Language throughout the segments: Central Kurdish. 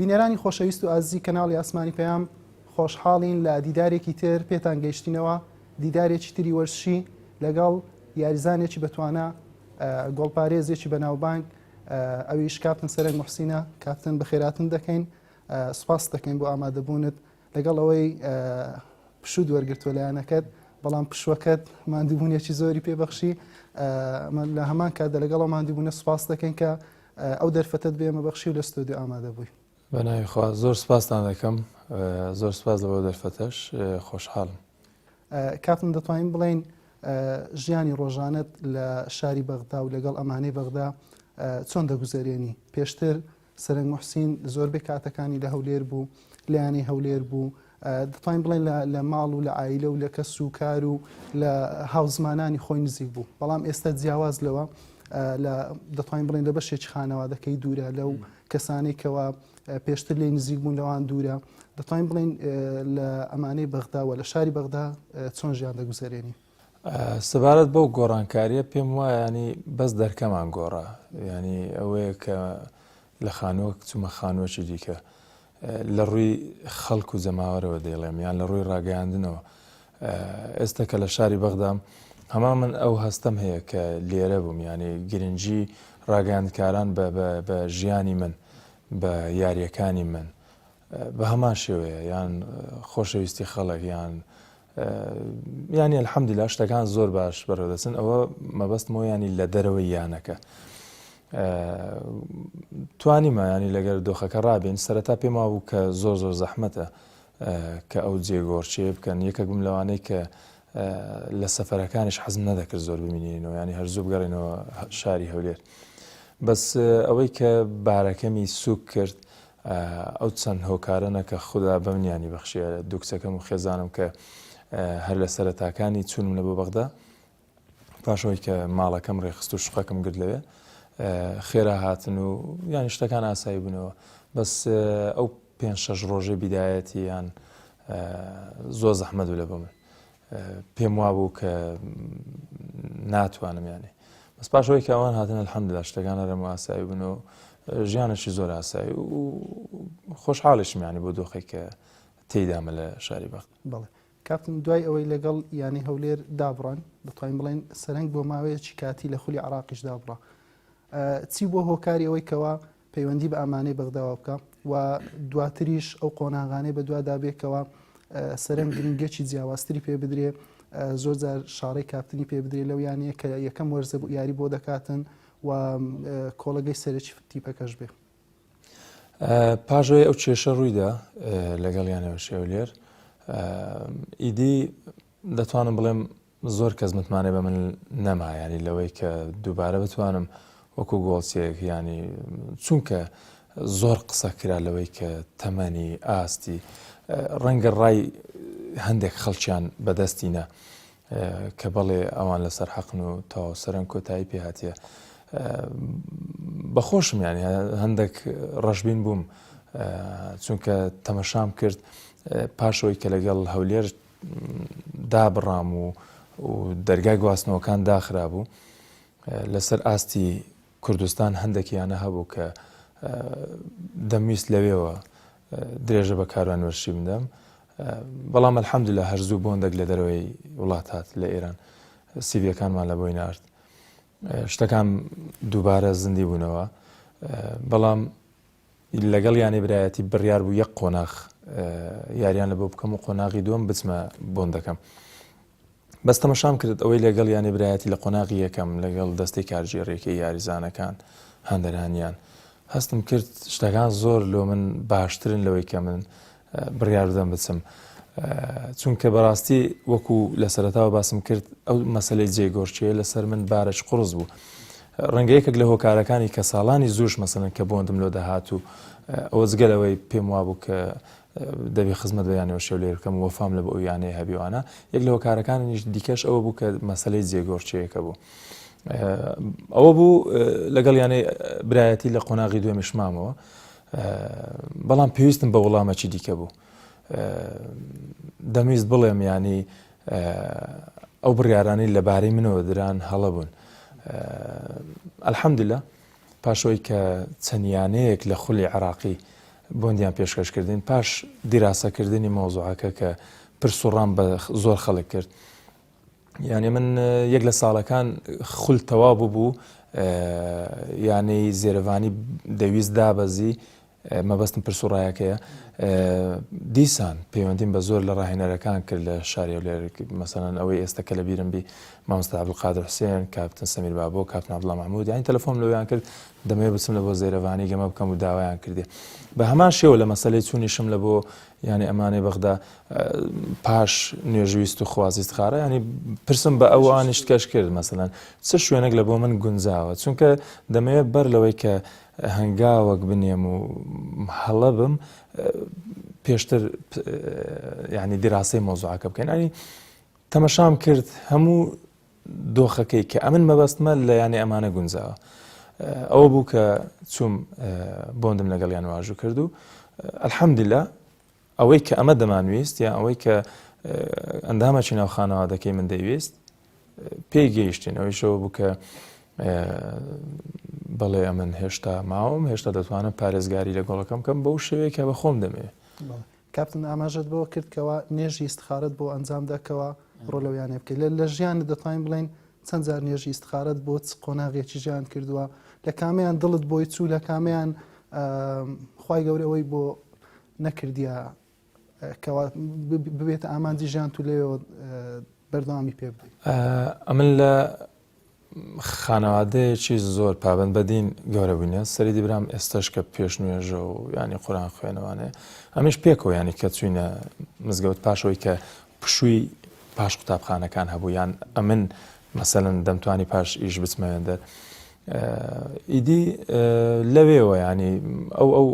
بینێرانی خۆشەویست و ئازیزی کەناڵی ئاسمانی پەیام خۆشحاڵین لە دیدارێکی تر پێتان گەیشتینەوە، دیدارێکی تری وەرزشی لەگەڵ یاریزانێکی بەتوانە گۆڵپارێزێکی بەناوبانگ، ئەویش کاپتن سەرنگ موحسینە. کاپتن بەخێراتن دەکەین، سوپاس دەکەین بۆ ئامادەبوونت لەگەڵ ئەوەی پشود وەرگرتووە لایەنەکەت، بەڵام پشوەکەت ماندووبوونێکی زۆری پێبەخشی. لە هەمان کاتدا لەگەڵ ماندووبوونە سوپاس دەکەین کە ئەو دەرفەتت بێمە بەخشی و لە ستۆدیۆ ئامادە بووی. بەناوی خوا زۆر سپاستان دەکەم، زۆر سپاس لەبەوە دەرفەتەش، خۆشحاڵم. کاپتن دەتوانین بڵێن ژیانی ڕۆژانت لە شاری بەغدا و لەگەڵ ئەمانەی بەغدا چۆن دەگوزارێنی؟ پێشتر سەرنگ موحسین زۆربەی کاتەکانی لە هەولێر بوو، لایەنەی هەولێر بوو. دەتوانین بڵێن لە ماڵ و لە عائیلە و لە کەس و کار و لە هاوزمانانی خۆی نزیک بوو، بەڵام ئێستا جیاواز لەوە دەتوانین بڵێن لە بەشێکی خانەوادەکەی دوورە لەو کەسانی کەوا پێشتر لێی نزیک بوون لەوان دوورە. دەتوانین بڵێن لە ئەمانەی بەغداوە لە شاری بەغدا چۆن ژیان دەگوزارێنی؟ سەبارەت بەو گۆڕانکاریە پێم وایە ینی بەس دەرکەمان گۆڕە، ینی ئەوەیە کە لە خانووە چوومە خانووەکی دیکە لە ڕووی خەڵک و جەماوەرەوە دەیڵێم، یان لە ڕووی ڕاگەیاندنەوە. ئێستا کە لە شاری بەغدام هەمان من ئەو هەستەم هەیە کە لێرە بووم، ینی گرنگی ڕاگەیاندکاران بە ژیانی من، بە یاریەکانی من بە هەمان شێوەیە، یان خۆشەویستی خەڵک ینی ئەلحەمدولیلا شتەکان زۆر باش بەڕێوەدەچن. ئەوە مەبەستمەوە ینی لە دەرەوەی یانەکە توانیمە ینی لەگەر دۆخەکە ڕابێن. سەرەتا پێم وابوو کە زۆر زەحمەتە کە ئەو جێگۆڕچێ بکەن. یەکێک بووم لەوانەی کە لە سەفەرەکانیش حەزم نەدەکرد زۆر ببینینەوە، ینی هەرزوو بگەڕێنەوە شاری هەولێر. بەس ئەوەی کە بارەکەمی سوک کرد ئەو چەند هۆکارەنە کە خوددا بەمنیانی بەخشیە دوو کچەکەم و خێزانم کە هەر لە سەرەتاکانی چوونم لە بۆ بەغدا، پاشەوەی کە ماڵەکەم ڕێخست و شوقەکەم گرت لەوێ خێرا هاتن و ینی شتەکان ئاسایی بوونەوە. بەس ئەو 5-6 ڕۆژەی بیدایەتی یان زۆر زەحمەت بوو لە بۆ من، پێم وابوو کە ناتوانم ینی. بەس پاشەوەی کە ئەوان هاتن ئەلحەمدولیلا شتەکان هەرەموو ئاسایی بوون و ژیانێکی زۆر ئاسایی و خۆشحاڵیشم ینی بۆ دۆخێک کە تێیدامە لە شاری بەغدا. بەڵێ کاپتن، دوای ئەوەی لەگەڵ یانی هەولێر دابڕان، دەتوانین بڵێن سەرنگ بۆ ماوەیەکی کاتی لە خولی عراقیش دابڕا. چی بۆ هۆکاری ئەوەی کەوا پەیوەندی بە ئامانەی بەغداوە بکە و دواتریش ئەو قۆناغانەی بە دووادا بێکەوە سەرنگ گرنگێکی جیاوازتری پێ بدرێ، زۆر جار شاڕەی کاپتنی پێ بدرێ لەو یانەیە کە یەکەم وەرزە یاری بۆ دەکاتن و کۆڵەگەی سەرەکی تیپەکەش بێ. پاشەوەی ئەو کێشە ڕوویدا لەگەڵ یانەوە هەولێر، ئیدی دەتوانم بڵێم زۆر کەس متمانێ بە من نەما، ینی لەوەی کە دووبارە بتوانم وەکو گۆڵچێک ینی چونکە زۆر قسە کرا لەوەی کە تەمەنی ئاستی ڕەنگە ڕای هەندێک خەڵکیان بەدەستینە کە بەڵێ ئەوان لەسەر حەقن و تا سەرنگ کۆتایی پێ هاتیە. بەخۆشم ینی هەندێک ڕەشبین بووم چونکە تەمەشام کرد پاشەوەی کە لەگەڵ هەولێر دابڕام و دەرگای گواستنەوەکان داخرا بوو لەسەر ئاستی کوردستان هەندێکیانە هەبوو کە دەمویست لەوێەوە درێژە بە کاروانوەرشی بدەم، بەڵام ئەلحەمدولیلا هەرزوو بۆندێک لە دەرەوەی وڵات هات لە ئێران، سیڤیەکانمان لە بۆی نارد، شتەکان دووبارە زندی بوونەوە. بەڵام لەگەڵ یانی برایەتی بڕیار بوو یەک قۆناغ یاریان لە بۆ بکەم و قۆناغی دووەم بچمە بۆندەکەم. بەس تەمەشام کرد ئەوەی لەگەڵ یانی برایەتی لە قۆناغی یەکەم لەگەڵ دەستەی کارژێڕێکی یاریزانەکان هەندەرانیان هەستم کرد شتەکان زۆر لۆ من باشترن لەوەی کە من بڕیار بدەم بچم، چونکە بەڕاستی وەکو لە سەرەتاوە باسم کرد ئەو مەسەلەی جێگۆڕچێ لەسەر من بارەش قوڕز بوو. ڕەنگە یەکێک لە هۆکارەکانی کە ساڵانی زووش مەسەلەن کە بۆندم لۆ دەهات و ئەوە جگەلەوەی پێم وابوو کە دەبێ خزمەت بە یانەوە شەولێر بکەم و وەفام لە بە ئەو یانەیە هەبیوانە. یەک لە هۆکارەکانیش دیکەش ئەوە بوو کە مەسەلەی جێگۆڕچێیەکە بوو. ئەوە بوو لەگەڵ یانەی برایەتی لە قۆناغی دوێمیش مامەوە، بەڵام پێویستم بە وەڵامەکی دیکە بوو. دەمویست بڵێم ینی ئەو بڕیارانی لەبارەی منەوە دران هەڵە بوون. ئەلحەمدولیلا پاشەوەی کە چەندیانەیەک لە خولی عراقی بۆندیان پێشکەشکردین پاش دیراسەکردنی مۆزوعەکە کە پرسوڕام بە زۆر خەڵک کرد یعنی من یەک لە ساڵەکان خول تەواو بوو یعنی زێرەوانی دەویست دابەزی مەبەستم پرسوڕایەکەیە دیسان پەیوەندیم بە زۆر لە ڕاهێنەرەکان کرد لە شاری لێر مەسەڵەن ئەوەی ئێستا کە لە بیرم بی مامۆستا عەبدولقادر حوسێن کاپتن سەمیر بابۆ کاپتن عەبدوڵڵا مەحموود یانی تەلەفۆنم لەویان کرد دەمەوێت بچم لە بۆ زێرەوانی گەمە بکەم و داوایان کردی بە هەمان شێوە لە مەسەلەی چوونیشم لە بۆ ینی ئەمانەی بەغدا پاش نوێژویست و خوازی استخارە ینی پرسم بە ئەوانیش کەش کرد مەسەڵەن چ شوێنێک لە بۆ من گونجاوە چونکە دەمەوێت بەر لەوەی کە هەنگاوەک بنێم و هەڵە بم پێشتر ینی دیراسی مۆزوعەکە بکەین ینی تەمەشام کرد هەموو دۆخەکەی کە ئەمن مەبەستمە لە ینی ئەمانە گونجاوە ئەوە بوو کە چوم بۆندم لەگەڵیان واژوو کرد و ئەلحەمدولیلا ئەوەی کە ئەمە دەمانویست یا ئەوەی کە ئەندامەچی ناو خانەوادەکەی من دەیویست پێی گەیشتین ئەوەیشەوە بوو کە بەڵێ ئەمن هێشتا ماوەم هێشتا دەتوانم پارێزگاری لە گۆڵەکەم بکەم بەو شێوەیەکە بە خۆم دەمەوێت کاپتن ئاماژەت بەوە کردکەوە نێژی استخارەت بۆ ئەنجام دەکەوە ڕۆلەویانێ بکەیت لە ژیانت دەتوانین بڵێن چەند جار نێژی استخارەت بۆ قۆناغێکی ژیان کردووە لە کامیان دڵت بۆی چوو لە کامیان خوای گەورەوەی بۆ نەکردیە کەوا ببێتە ئامانجی ژیان تو لێەوە بەردەوامی پێ بدەیت ئەمن لە خانەوادەیەکی زۆر پابند بەدین گەورە بوونیە سەری دیبرام ئێستش کە پێش نوێژە و ینی قورآن خوێنەوانەیە ئەمیش پێکەوە ینی کە چوینە مزگەوت پاشەوەی کە پشووی پاش قوتابخانەکان هەبوو یان ئەمن مەسەڵەن دەمتوانی پاش ئیش بچمەوێندەر ئیدی لەوێەوە ینی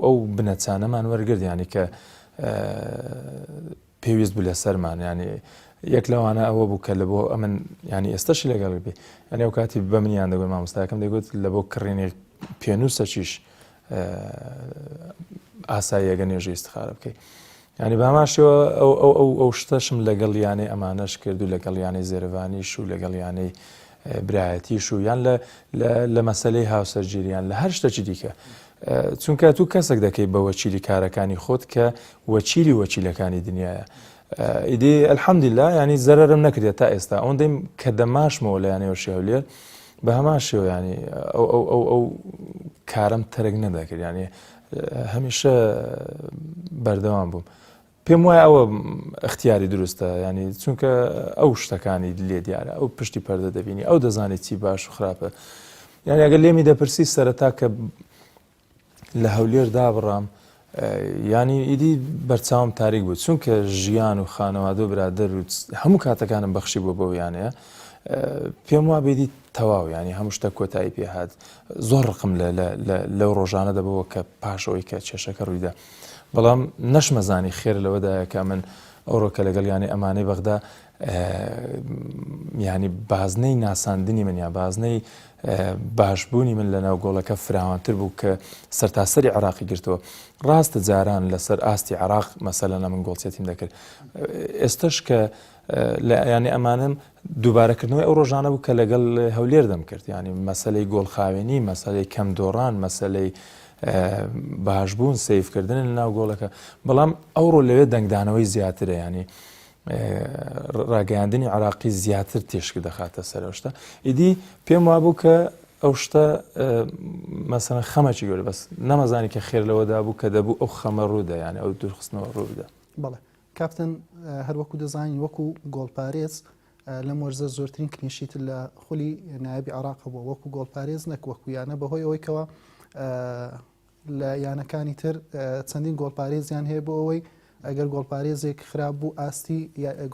ئەو بنەچانەمان وەرگرت ینی کە پێویست بوو لە سەرمان ینی یەک لەوانە ئەوە بوو کە لە بۆ ئەمن ینی ئێستاشی لەگەڵ بێ ئەنێ ئەو کاتی بە منیان دەگوێت مامۆستاکەم دەیگوت لە بۆ کڕینی پێنووسەکیش ئاساییەگە نوێژی استخارە بکەیت ینی باماشەوە ئەو شتەشم لەگەڵ یانەی ئەمانەش کرد و لەگەڵ یانەی زێرەوانیش و لەگەڵ یانەی برایەتیش و یان لە مەسەلەی هاوسەرگیریان لە هەر شتێکی دیکە چونکە تو کەسێک دەکەی بە وەچیلی کارەکانی خۆت کە وەچیلی وەچیلەکانی دنیاە ئیدی ئەلحەمدولیلا ینی زەرەرم نەکردێت تا ئێستا ئەوەندەی کە دەماشمەوە لە یانەوە شێولێر بە هەمان شێوە ینی ئەو کارم تەرک نەداکرد ینی هەمیشە بەردەوام بووم پێم وایە ئەوە اختیاری دروستە ینی چونکە ئەو شتەکانی لێ دیارە ئەو پشتی پەردە دەبینی ئەو دەزانێت چی باش و خراپە یعنی ئەگەر لێمی دەپرسی سەرەتا کە لە هەولێر دابڕام ینی ئیدی بەرچاوم تاریک بوو چونکە ژیان و خانەوادە و برادەر و هەموو کاتەکانم بەخشی بۆ بەویانەیە پێم وا بێدی تەواو ینی هەموو شتە کۆتایی پێهات زۆر ڕقم لەو ڕۆژانە دەبەوە کە پاشەوەی کە کێشەکە ڕوویدا بەڵام نەشمەزانی خێر لەوەدایە کە من ئەوڕۆکە لەگەڵ ینی ئەمانەی بەغدا ینی بازنەی ناساندنی من یا بازنەی باشبوونی من لە ناو گۆڵەکە فراوانتر بوو کە سەرتاسەری عراقی گرتووە ڕاستە جاران لەسەر ئاستی عراق مەسەلەنە من گۆڵچێتیم دەکرد ئێستش کە ینی ئەمانم دووبارەکردنەوەی ئەو ڕۆژانە بوو کە لەگەڵ هەولێر دەم کرد ینی مەسەلەی گۆڵخاوێنی مەسەلەی کەم دۆڕان مەسەلەی باشبوون سیفکردن لە ناو گۆڵەکە بەڵام ئەوڕۆ لەوێ دەنگدانەوەی زیاترە ینی ڕاگەیاندنی عراقی زیاتر تێشک دەخاتە سەرەوە ئیدی پێم وابوو کە ئەو شتە مەسەڵەن خەمەکی گەورە بەس نەمەزانی کە خێر لەوەدا بوو کە دەبوو ئەو خەمە ڕوودا یانە ئەو دوورخستنەوە ڕوودا بەڵێ کاپتن هەروەکو دەزانین وەکو گۆڵپارێز لە مۆرزە زۆرترین کنیشیت لە خولی نایبی عراق بووە وەکو گۆڵپارێز نەک وەکو یانە بەهۆی ئەوەی کەوە لە یانەکانی تر چەندین گۆڵپارێزیان هەیە بۆ ئەوەی ئەگەر گۆڵپارێزێک خراپ بوو ئاستی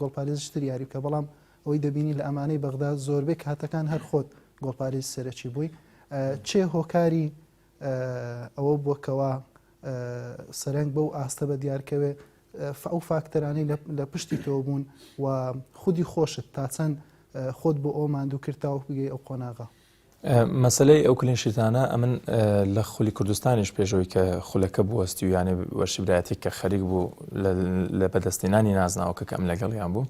گۆڵپارێزتر یاری بکە بەڵام ئەوەی دەبینی لە ئەمانەی بەغدا زۆربەی هاتەکان هەر خۆت گۆڵپارێز سەرەکی بووی چێ هۆکاری ئەوە بووکەوە سەرنگ بەو ئاستە بە دیارکەوێ ئەو فاکتەرانی لە پشتی تۆ بوون و خودی خۆشت تا چەند خۆت بۆ ئەو ماندوو کردتاوە بگەی ئەو قۆناغا مەسلەی ئەو کلینشیتانە ئەمن لە خولی کوردستانیش پێشەوەی کە خولەکە بوەستی و یانێ وەرشی برایەتی کە خەریک بوو لە بەدەستێنانی نازناوەکە کە ئەم لەگەڵیان بوو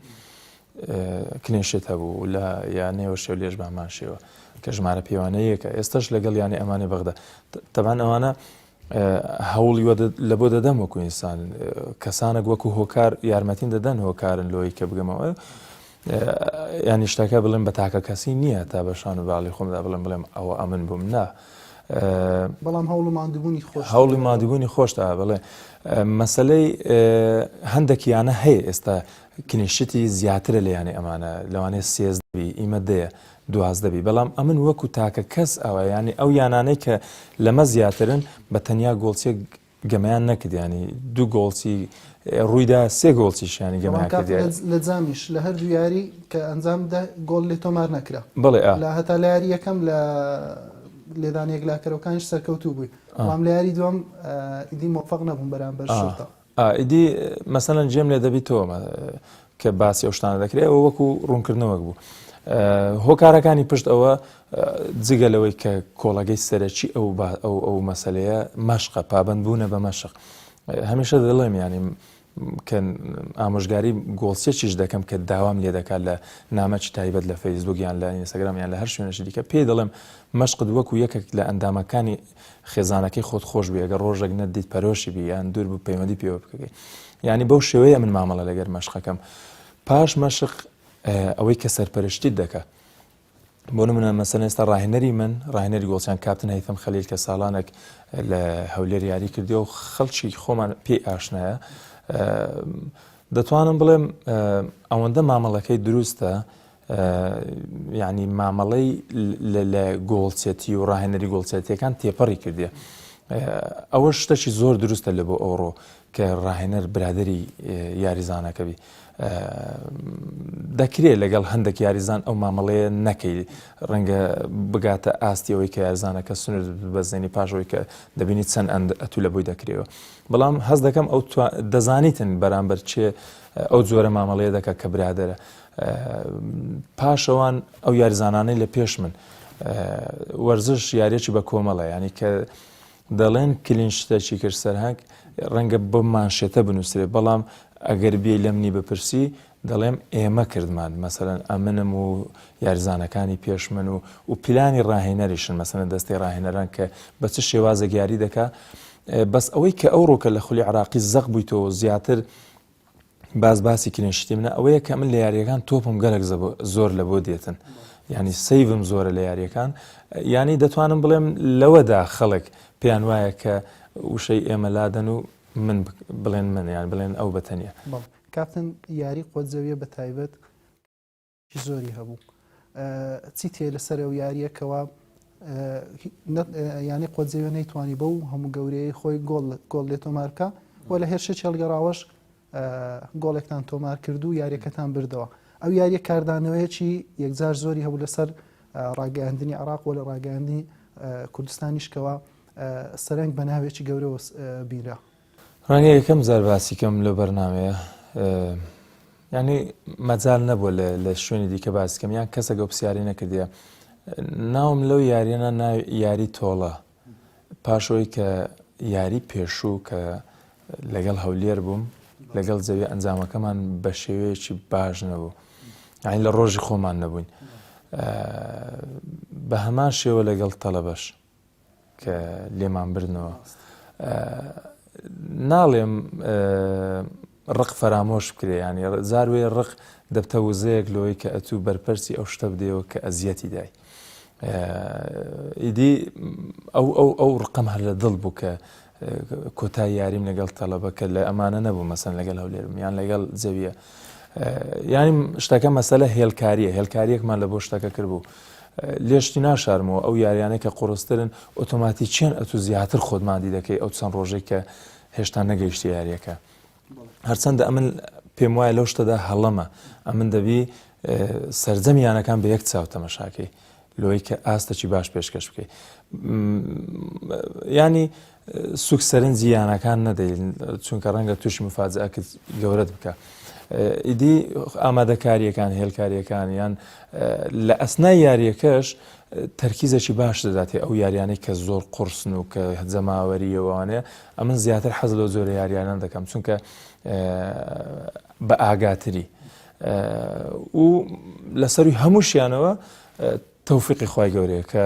کلینشیت هەبوو لە یانێوە شێو لێژ بامان شێوە کە ژمارە پێوانەیەکە ئێستش لەگەڵ یانی ئەمانی بەغدا تەبان ئەوانە هەوڵی لە بۆ دەدەم وەکو ئینسان کەسانێک وەکو هۆکار یارمەتین دەدەن هۆکارن لۆی کە بگەمەوە ینی شتەکە بڵێم بە تاکە کەسی نییە تا بەشان و باڵی خۆمدا بڵێم ئەوە ئەمن بووم نا بەڵام هەوڵ و مادبوونی خۆش هەوڵی مادبوونی خۆشتا بڵێ مەسلەی هەندێکیانە هەیە ئێستا کنیشتی زیاترە لە یانێ ئەمانە لەوانەیە 13 دەبی ئیمە دەیە 12 دەبی بەڵام ئەمن وەکو تاکە کەس ئەوە ینی ئەو یانانەی کە لەمە زیاترن بە تەنیا گۆڵچێک گەمەیان نەکرد ینی دوو گۆڵچی ڕوویدا سێ گۆڵچیشیانی گەمەیان کرد لە جامیش لە هەردوو یاری کە ئەنجامدا گۆڵ لێ تۆمار نەکرا بڵێ لە هەتا لە یاری یەکەم لە لێدانێک لاکەرەوەکانش سەرکەوتوو بووی بەڵام لە یاری دووەم ئیدی مۆفەق نەبوون بەرامبەر شورتە ئیدی مەسەلەن جێم لێ دەبیتەوە کە باسی ئەو شتانە دەکرێت ئەوە وەکو ڕوونکردنەوەک بوو هۆکارەکانی پشت ئەوە جگەلەوەی کە کۆڵەگەی سەرەکی ئەو مەسلەیە مەشقە پابندبوونە بە مەشق هەمیشە دەڵێم ینی کە ئامۆژگاری گۆڵچێکیش دەکەم کە داوام لێ دەکات لە نامەکی تایبەت لە فەیسبوک یان لە ئینستاگرام یان لە هەر شوێنێکی دیکە پێی دەڵێم مەشقت وەکو یەکێک لە ئەندامەکانی خێزانەکەی خۆت خۆش بێ ئەگەر ڕۆژێک نەدیت پەرۆشی بی یان دوور بوو پەیوەندی پێوە بکەی ینی بەو شێوەیە من مامەڵە لەگەر مەشقەکەم پاش مەشق ئەوەی کە سەرپەرشتیت دەکات بۆ نمونە مەسەلەن ئێستا ڕاهێنەری من ڕاهێنەری گۆڵچیان کاپتن هەیثەم خەلیل کە ساڵانێک لە هەولێر یاری کردی و خەڵکی خۆمان پێی ئاشنایە دەتوانم بڵێم ئەوەندە مامەڵەکەی دروستە یعنی مامەڵەی لە گۆڵچێتی و ڕاهێنەری گۆڵچێتیەکان تێپەڕی کردیە ئەوە شتێکی زۆر دروستە لە بۆ ئەوڕۆ کە ڕاهێنەر برادری یاریزانەکەبی دەکرێت لەگەڵ هەندێک یاریزان ئەو مامەڵەیە نەکەی ڕەنگە بگاتە ئاستی ئەوەی کە یاریزانەکە سنوور بەزێنی پاشەوەی کە دەبینیت چەند ئەتو لە بۆی دەکرێەوە بەڵام هەست دەکەم ئەو دەزانیتن بەرامبەر چێ ئەو جۆرە مامەڵەیە دەکات کە برادرە پاشەوان ئەو یاریزانانەی لە پێش من وەرزش یاریەکی بە کۆمەڵە ینی کە دەڵێن کلین شتێکی کرد سەرهەنگ ڕەنگە بۆ مانشێتە بنووسێت بەڵام ئەگەر بێ لەمنی بپرسی دەڵێم ئێمە کردمان مەسەلەن ئەمنم و یاریزانەکانی پێش من و پلانی ڕاهێنەریشن مەسەلەن دەستی ڕاهێنەران کە بە چ شێوازە یاری دەکات بەس ئەوەی کە ئەو ڕۆکە لە خولی عراقی زەق بوویتەوە زیاتر باسی کلێنشتی منە ئەوەیە کە من لە یاریەکان تۆپم گەلک زۆر لە بۆ دێتن ینی سەیڤم زۆرە لە یاریەکان ینی دەتوانم بڵێم لەوەدا خەڵک پێیان وایە کە وشەی ئێمە لادەن و من بڵێن من یان بڵێن ئەو بەتەنیە کاپتن یاری قۆتزەویە بە تایبەت زۆری هەبوو چی تێ لەسەر ئەو یاریەکەوە ینی قۆتزەویە نەیتوانی بە و هەموو گەورەیە خۆی گۆڵ لێ تۆمارکە و لە هێرشە چێلگەڕاوەش گۆڵێکتان تۆمار کرد و یاریەکەتان بردەوە ئەو یاریە کاردانەوەیەکی یەکجار زۆری هەبوو لەسەر ڕاگەاندنی عراق و لە ڕاگەاندنی کوردستانیشکەوە سەرنگ بە ناوێکی گەورەوە بیرە ڕەنگە یەکەم جار باسی کەم لە بەرنامەیە ینی مەجال نەبووە لە شوێنی دیکە باسیکەم یان کەسە گەو پرسیاری نەکردیە ناوم لەو یاریانە ناوی یاری تۆڵە پاشەوەی کە یاری پێشوو کە لەگەڵ هەولێر بووم لەگەڵ زەوی ئەنجامەکەمان بە شێوەیەکی باش نەبوو یعنی لە ڕۆژی خۆمان نەبووین بە هەمان شێوە لەگەڵ تەڵەبەش کە لێمان بردنەوە ناڵێم ڕق فەرامۆش بکرێ ینی زاروێ ڕق دەبتە وزەیەک لەوەی کە ئەتوو بەرپەرسی ئەو شتە بدەیەوە کە ئەزیەتی دای ئیدی ئەو ڕقم هەر لە دڵ بوو کە کۆتای یاریم لەگەڵ تەڵەبەکە لە ئەمانە نەبوو مەسەن لەگەڵ هەولێرم یان لەگەڵ زەویە ینی شتەکە مەسەلە هێلکاریە هێلکاریەکمان لە بۆ شتەکە کردبوو لێشتی ناشارمەوە ئەو یاریانەی کە قوڕسترن ئۆتۆماتیکیان ئەتو زیاتر خۆتماندی دەکەی ئەو چەند ڕۆژێک کە هێشتا نەگەیشتی یاریەکە هەرچەندە ئەمن پێم وایە لەو شتەدا هەڵەمە ئەمن دەبی سەرجەمیانەکان بە یەک چاو تەمەشاکەی لۆی کە ئاستەکی باش پێشکەش بکەیت ینی سوک سەرنجی یانەکان نەدەین چونکە ڕەنگە تووشی مفاجعەکەت گەورەت بکە ئیدی ئامادەکاریەکان هێلکاریەکان یان لە ئەسنای یاریەکەش تەرکیزێکی باش دەداتێ ئەو یاریانەی کە زۆر قورسن و کە جەماوەریەوەوانەیە ئەمن زیاتر حەز لەو زۆر یاریانە دەکەم چونکە بە ئاگاتری و لەسەروی هەمووشیانەوە تەوفیقی خوای گەورەیە کە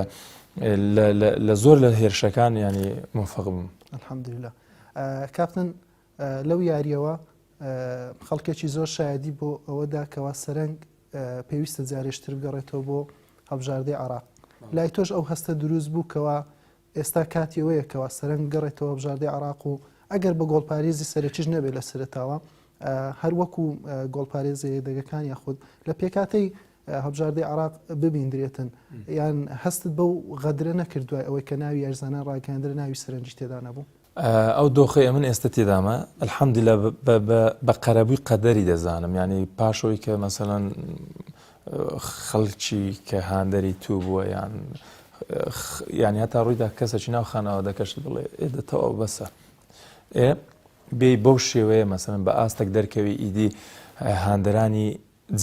لە زۆر لە هێرشەکان ینی موفق بووم الحەمدوللا. کاپتن لەو یاریەوە خەڵکێکی زۆر شایەدی بۆ ئەوەدا کەوا سەرنگ پێویستە جارێشتر بگەڕێتەوە بۆ هەڵبژاردەی عێراق. لای تۆش ئەو هەستە دروست بوو کەوا ئێستا کاتیەوەیە کەوا سەرنگ گەڕێتەوە هەڵبژاردەی عێراق و ئەگەر بە گۆڵپارێزی سەرەکیش نەبێت لە سەرەتاوە هەر وەکو گۆڵپارێزی دەگەکان یاخود لە پێکاتەی هەڵبژاردەی عێراق ببیندرێتن یان هەستت بەو غەدرە نەکردووە ئەوەی کە ناوی یارزانە ڕاگەاندرە ناوی سەرنجی تێدا نەبوو؟ ئەو دۆخی من ئێستا تێدامە الحەمدوللا بە قەرەبووی قەدەری دەزانم، ینی پاشەوەی کە مەسەڵەن خەڵکی کە هاندەری تو بووە یان ینی هەتا ڕوویدا کەسێکی ناو خانەوە دەکەشت بڵێ ئێدەتەوە بەسە بێ بەو شێوەیە مەسەڵەن بە ئاستێک دەرکەوی ئیدی هاندەرانی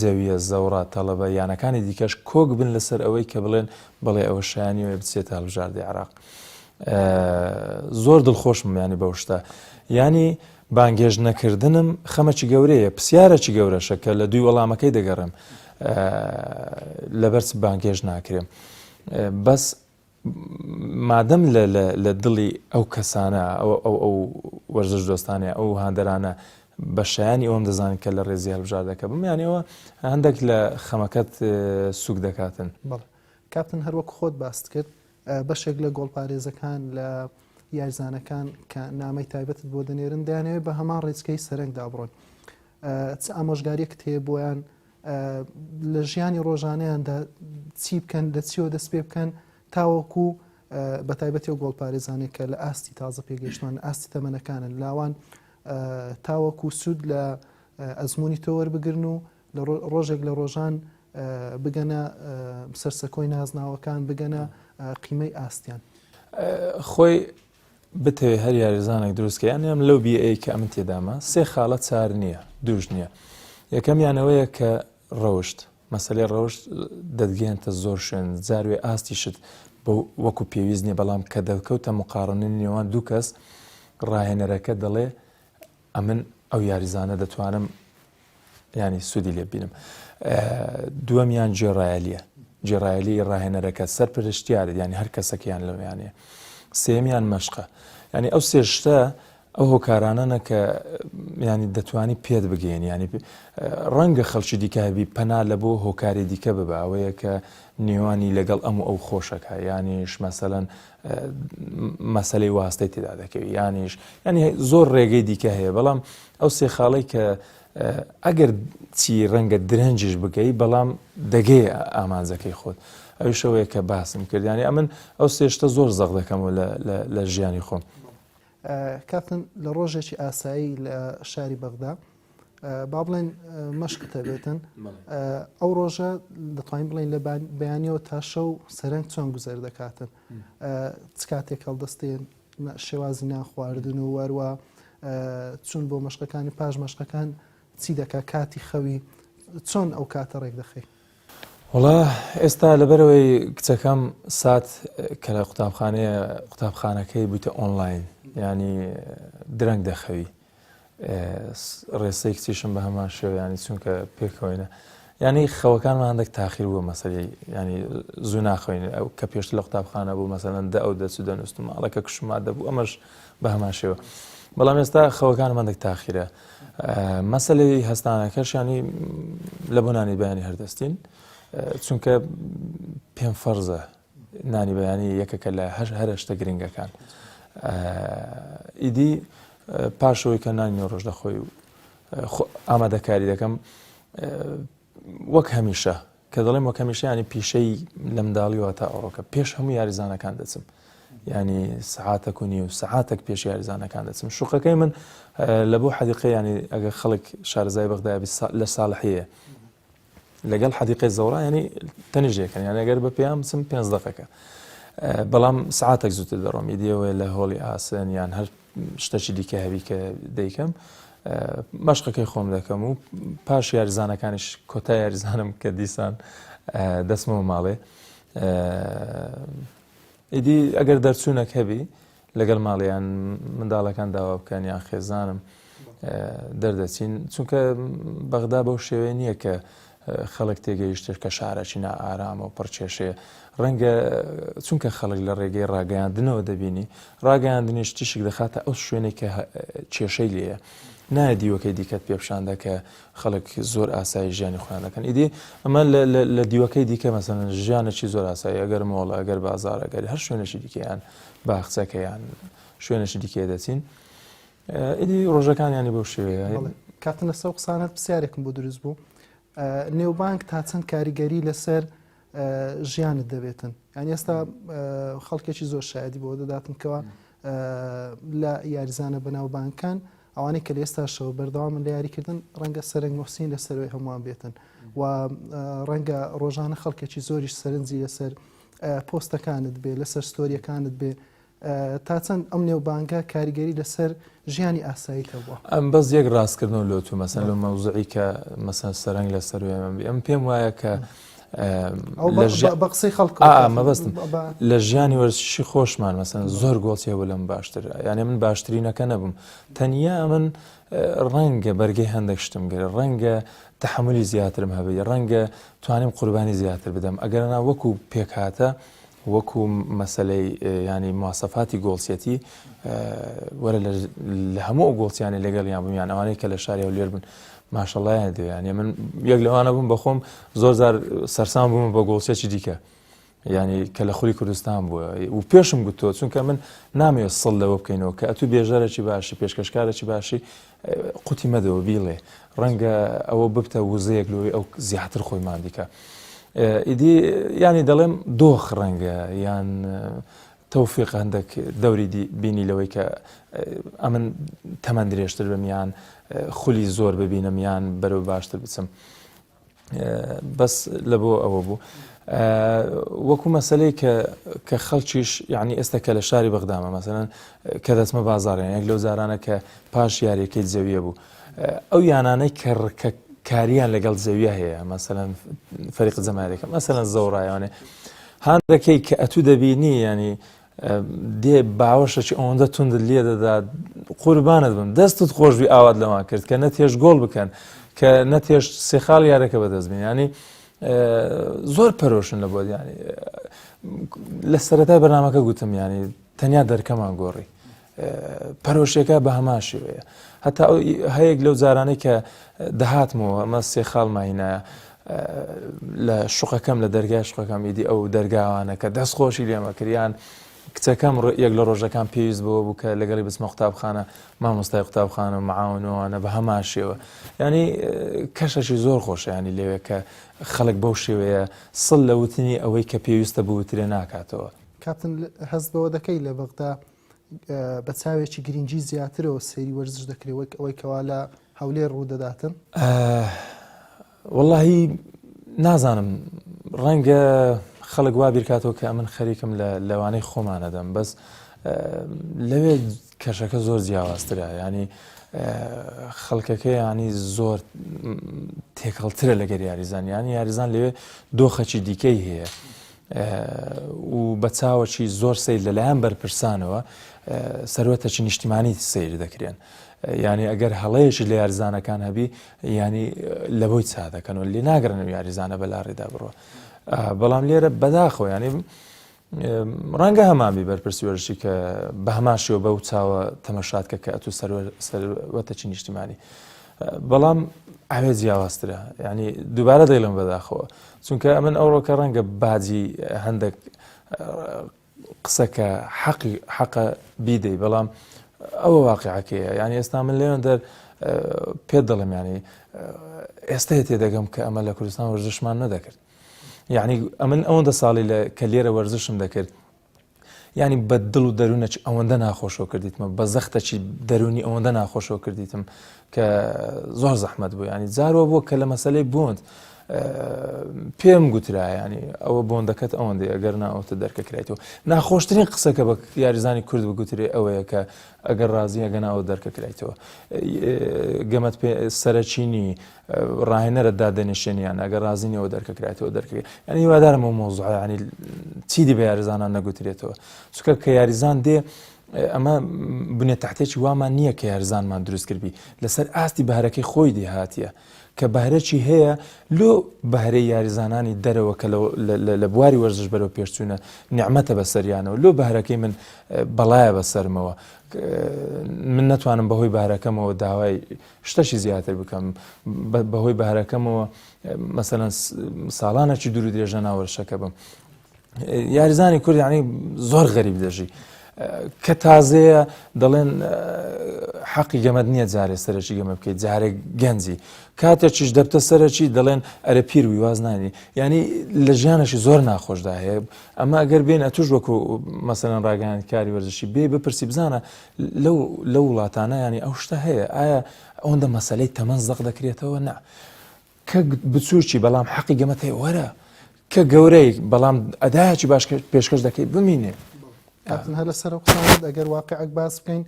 جەویە زەورە تەڵەبە یانەکانی دیکەش کۆک بن لەسەر ئەوەی کە بڵێن بڵێ ئەوە شایانیەوە بچێتە هەڵبژاردەی عێراق. زۆر دڵخۆشم ینی بەو شتە، ینی بانگێژ نەکردنم خەمەکی گەورەیە، پرسیارەکی گەورەشە کە لە دوی وەڵامەکەی دەگەڕم لەبەر بانگێژ ناکرێم. بەس مادەم لە دڵی ئەو کەسانە ئەو وەرزش دۆستانە ئەو هاندەرانە بە شایانی ئەوم دەزانین کە لە ڕێزی هەڵبژاردەکە بمیانەوە هەندێک لە خەمەکەت سوک دەکاتن. بەڵێ کاپتن هەروەک خۆت باست کرد بەشێک لە گۆڵپارێزەکان لە یارزانەکان کە نامەی تایبەتت بۆ دەنێرن دەیانەوێت بە هەمان ڕێچکەی سەرنگدا بڕۆن. چ ئامۆژگاریەکت هەیە بۆیان لە ژیانی ڕۆژانەیاندا چی بکەن لە چیەوە دەست پێ بکەن تاوەکو بە تایبەتی و گۆڵپارێزانێک کە لە ئاستی تازە پێگەیشتوان ئاستی تەمەنەکانن لاوان تاوەکو سوود لە ئەزمموی تۆ وەربگرن و لە ڕۆژێک لە ڕۆژان بگەنە سەرسەکۆی نازناوەکان بگەنە قیمەی ئاستیان خۆی بتەوێ هەر یاریزانێک دروستکە یانم لەو بیئەی کە ئەمن تێدامە سێ خاڵە چار نییە دووش نییە. یەکەمیانەوەیە کە ڕەوشت مەسەلەی ڕەوشت دەدگەێنتە زۆر شوێن جاروێ ئاستیشت بە وەکو پێویست نییە بەڵام کە دەکەوتە مقارنی نێوان دوو کەس ڕاهێنەرەکە دەڵێ ئەمن ئەو یاریزانە دەتوانم ینی سوودی لێ بینم. دووەمیان جێڕایەلیە جێڕایەلی ڕاهێنەرەکە سەرپرشتیارێت ینی هەر کەسەکەیان لەویانەیە. سێمیان مەشقە ینی ئەو سێشتە ئەو هۆکارانەنە کە ینی دەتوانی پێت بگەین ینی ڕەنگە خەڵکی دیکە هەبی پەنا لە بۆ هۆکاری دیکە ببە ئەوەیە کە نێوانی لەگەڵ ئەو خۆشەکە یانیش مەسەلەن مەسەلەی واستەی تێدا دەکەوی یانیش ینی زۆر ڕێگەی دیکە هەیە بەڵام ئەو سێ خاڵەی کە ئەگەر چی ڕەنگە درەنجش بگەی بەڵام دەگەی ئامانجەکەی خۆت ئەوشەوەیە کە باسم کردیانی ئەمن ئەو سێشتە زۆر زەق دەکەمەوە لە ژیانی خۆم. کاپتن لە ڕۆژێکی ئاسایی لە شاری بەغدا با بڵێن مەشقتە بێتن ئەو ڕۆژە دەتوانین بڵێن لە بەیانیەوە تا شەو سەرنگ چۆن گوزەر دەکاتن چ کاتێک هەڵدەستێن شێوازی ناخواردن و وەروە چون بۆ مەشقەکانی پاش مەشقەکان چی دەکا کاتی خەوی چۆن ئەو کاتە ڕێک دەخەی؟ وڵا ئێستا لەبەرەوەی کچەکەم سات کە لە قوتابخانەکەی بوویتە ئۆنلاین ینی درەنگ دەخەوی ڕێسەی کچیشم بە هەمان شێوە ینی چونکە پێکەوەینە ینی خەوەکانمان هەندێک تاخیر بووە مەسەلەی ینی زوو ناخۆین ئەو کە پێشتر لە قوتابخانە بوو مەسەلەن ئەو دەچوو دەنووستم ماڵەکە کشما دەبوو ئەمەش بە هەمان شێوە بەڵام ئێستا خەوەکانم هەندێک تاخیرە. مەسەلەی هەستانەکەش ینی لە بۆ نانی بەیانی هەردەستین چونکە پێم فەرزە نانی بەیانی یەکەکە لە هەر شتە گرنگەکان ئیدی پاشەوەی کە نانی ڕۆژ دەخۆی و ئامادەکاری دەکەم وەک هەمیشە کە دەڵێم وەک هەمیشە ینی پیشەی لە منداڵیەوە تا ئەوڕۆکە پێش هەموو یاریزانەکان دەچم ینی سەعاتێک و نیو سەعاتێک پێش یاریزانەکان دەچم. شوقەکەی من لە بۆ حەدیقە ینی ئەگەر خەڵک شارەزای بەغدا لە ساڵحەیە لەگەڵ حەدیقەی زەوڕا ینی تەنیژەکەن یان ئەگەر بە پێیان بچم 5 دقیقە بەڵام سەعاتێک زووتر دەڕۆم ئیدیەوەی لە هۆڵی ئاسن یان هەر شتێکی دیکە هەبی کە دەیکەم مەشقەکەی خۆم دەکەم و پاش یاریزانەکانیش کۆتا یاریزانم کە دیسان دەسمەوە ماڵێ ئیدی ئەگەر دەرچوونەک هەبی لەگەڵ ماڵیان منداڵەکان داوا بکەن یان خێزانم دەردەچین چونکە بەغدا بەو شێوەیە نییە کە خەڵک تێگەیشتر کە شارەکی نائارامە و پڕکێشەیە ڕەنگە چونکە خەڵک لە ڕێگەی ڕاگەیاندنەوە دەبینی ڕاگەیاندنیش تیشک دەخاتە ئەو شوێنێک کە کێشەی لێیە نایە دیوەکەی دیکەت پێپشاندا کە خەڵک زۆر ئاسایی ژیانی خۆیان دەکەن ئیدی ئەمە لە دیوەکەی دیکە مەسەڵەن ژیانێکی زۆر ئاسایی ئەگەر مۆڵە ئەگەر بازار ئەگەر هەر شوێنێکی دیکەیان باخچەکەیان شوێنێکی دیکێ دەچین ئیدی ڕۆژەکانیانی بەو شێوەیە کاتنە سەو قسانت پرسیارێکم بۆ دروست بوو نێوبانک تا چەند کاریگەری لەسەر ژیانت دەبێتن یان ئێستا خەڵکێکی زۆر شایدی بۆ دەداتن کەەوە لە یاریزانە بەناوبانکان ئەوانەی کە لە ئێستاشەوە بەردەوامن لە یاریکردن ڕەنگە سەرنج موحسین لەسەرەوەی هەمووان بێتن و ڕەنگە ڕۆژانە خەڵکێکی زۆریش سەرنجی لەسەر پۆستەکانت بێ لەسەر ستۆریەکانت بێ تا چەند ئەم نێوبانگە کاریگەری لەسەر ژیانی ئاساییتە بووە ئەم بەس یەک ڕاستکردنەوە لۆ تو مەسەن لە مەوزوعی کە مەسەن سەرنگ لەسەر ئەم پێم وایە کە بە قسەی خەڵک مەبەستم لە ژیانی وەرزشی خۆشمان مەسەن زۆر گۆڵچێوە لەم باشتر یانێ من باشترینەکە نەبووم تەنیا من ڕەنگە بەرگەی هەندێک شتم گەرە ڕەنگە تەحملی زیاترم هەبێ ڕەنگە توانیم قوربانی زیاتر بدەم ئەگەرنا وەکو پێکهاتە وەکو مەسلەی ینی مواسەفاتی گۆڵچێتی وەرە لە هەموو گۆڵچیانی لەگەڵیان بوومیان ئەوانەی کە لە شاری هەولێر بن ماشەڵایان دەوێنێ من یەک لەوانە بووم بەخۆم زۆر زار سەرسام بووم بە گۆڵچێکی دیکە ینی کە لە خولی کوردستان بووە و پێشم گوتۆ چونکە من نامەوێت سڵ لەوە بکەینەوە کە ئەتوو بێژارێکی باشی پێشکەشکارێکی باشی قوتی مەدەوە بیڵێ ڕەنگە ئەوە ببتە وزەیەک لەوەی ئەو زیاتر خۆیمان دیکە ئیدی ینی دەڵێم دۆخ ڕەنگە یان تەوفیق هەندێک دەوری بینی لەوەی کە ئەمن تەمەند درێژتر بمیان خولی زۆر ببینم یان بەرەو باشتر بچم بەس لە بۆ ئەوە بوو وەکو مەسلەی کە خەڵکیش یعنی ئێستا کە لە شاری بەغدامە مەسەلەن کە دەچمە بازاڕیان یەک لەو زارانە کە پاش یاریەکەی جەویە بوو ئەو یانانەی کە کاریان لەگەڵ زەویە هەیە مەسەلەن فەریق جەماعەتەکە مەسەلەن زەوڕایانێ هەندێکی کە ئەتوو دەبینی ینی دێ باوەشەی ئەوەندە توندت لێ دەدات قوربانت بم دەستت خۆشبی ئاوات لەوان کرد کە نەتێش گۆڵ بکەن کە نەتێش سێخاڵ یارەکە بەدەستبین ینی زۆر پەرۆشن لە بۆ ینی لە سەرەتای بەرنامەکە گوتم ینی تەنیا دەرکەمان گۆڕی پەرۆشیەکە بە هەمان شێوەیە هەتا هەیەک لەو جارانەی کە دەهاتمەوە ئەمە سێخاڵ ماینایە لە شوقەکەم لە دەرگای شوقەکەم ئیدی ئەو دەرگاوانە کە دەستخۆشی لێمە کردیان کچەکەم یەک لە ڕۆژەکان پێویست بەوە بوو کە لەگەڵی بچمە قوتابخانە مامۆستای قوتابخانە و معاونەوەوانە بە هەمان شێوە ینی کەشەشی زۆر خۆشە ینی لێوێ کە خەڵک بەو شێوەیە سڵ لە وتنی ئەوەی کە پێویستە بوترێ ناکاتەوە کاپتن هەست بەوە دەکەی لە بەغدا بە چاوێکی گرنگی زیاترەوە سەیری وەرزش دەکرێت ئەوەی کەوا لە هەولێر ڕوو دەداتن وەڵاهی نازانم ڕەنگە خەڵک وا بیرکاتەوە کە من خەریکم لە لەوانەی خۆمانەدەم بەس لەوێ کەشەکە زۆر جیاوازترە ینی خەڵکەکە ینی زۆر تێکەڵترە لەگەر یاریزان ینی یاریزان لەوێ دۆخەکی دیکەی هەیە و بە چاوەکی زۆر سیر لەلایەن بەرپرسانەوە سەرۆتەکی نیشتیمانی سیر دەکرێن ینی ئەگەر هەڵەیەکی لە یاریزانەکان هەبی ینی لە بۆی چا دەکەن و لێ ناگرن و یاریزانە بەلا ڕێدا بڕۆ بەڵام لێرە بەداخەوە ینی ڕەنگە هەمامی بەرپرسی وەرزشی کە بە هەماشیەوە بەو چاوە تەمەشات کە ئەتوو سەرۆتەکی نیشتیمانی بەڵام ئەوێ جیاوازترە ینی دووبارە دەیڵم بەداخەوە چونکە ئەمن ئەوڕۆکە ڕەنگە باجی هەندێک قسەکە حەقە بیدەی بەڵام ئەوە واقعەکەیە ینی ئێستا من لێوێن دەر پێ دەڵم ینی ئێستا تێدەگەم کە ئەمە لە کوردستان وەرزشمان نەدەکرد یعنی ئەمن ئەوەندە ساڵی کە لێرە وەرزشم دەکرد ینی بە دڵ و دەروونەکی ئەوەندە ناخۆشەوە کردیتمە بە زەختەکی دەرونی ئەوەندە ناخۆشەوە کردیتم کە زۆر زەحمەت بوو ینی جارەوە بووە کە لە مەسەلەی بۆند پێم گوترا ینی ئەوە بۆندەکەت ئەوەندەی ئەگەر ناوەتە دەرکەکرێتەوە ناخۆشترین قسەکە بە یاریزانی کورد بگوترێ ئەوەیە کە ئەگەر ڕازی ئەگەناوە دەرکەکرێتەوە گەمەت سەرچینی ڕاهێنەرە دادەنیشێنیان ئەگەر ڕازینەوە دەرکەکرێتەوە دەرکەکە ینی هیوادارم ئەو مۆزوع ینی چیدی بە یاریزانان نەگوترێتەوە چونکە کە یاریزان دێ ئەمە بنێت تحتێکی وامان نییە کە یاریزانمان دروست کردبی لەسەر ئاستی بەهارەکەی خۆی دێهاتیە کە بەهرەی هەیە لۆ بەهرەی یاریزانانی دەرەوە کە لە بواری وەرزش بەرەو پێشچوونە نیعمەتە بەسەریانەوە لۆ بەهرەکەی من بەڵایە بەسەرمەوە من ناتوانم بەهۆی بەهرەکەمەوە داوای شتەشی زیاتر بکەم بەهۆی بەهرەکەمەوە مەسەلەن ساڵانێکی دوور و درێژە ناوەرشەکە بم یاریزانی کورد یعنی زۆر غەریب دەژی کە تازەیە دەڵێن حەقی گەمەت نییە جارێ سەرەکی گەمە بکەیت جارێک گەنجی کاتێکیش دەبتە سەرەکی دەڵێن ئەرە پیر وی واز نانی ینی لە ژیانەشی زۆر ناخۆشدا هەیە ئەمە ئەگەر بێن ئەتوش وەکو مەسەلەن ڕاگەیاندکاری وەرزشی بێ بپرسی بزانە لەو وڵاتانە ینی ئەو شتە هەیە ئایا ئەوەندە مەسەلەی تەمەن زەق دەکرێتەوە نا کە بچووکی بەڵام حەقی گەمەت هەیە وەرە کە گەورەی بەڵام ئەدایکی باش پێشکەش دەکەی بمینێ هەر لەسەر قسانت ئەگەر واقعک باس بکەین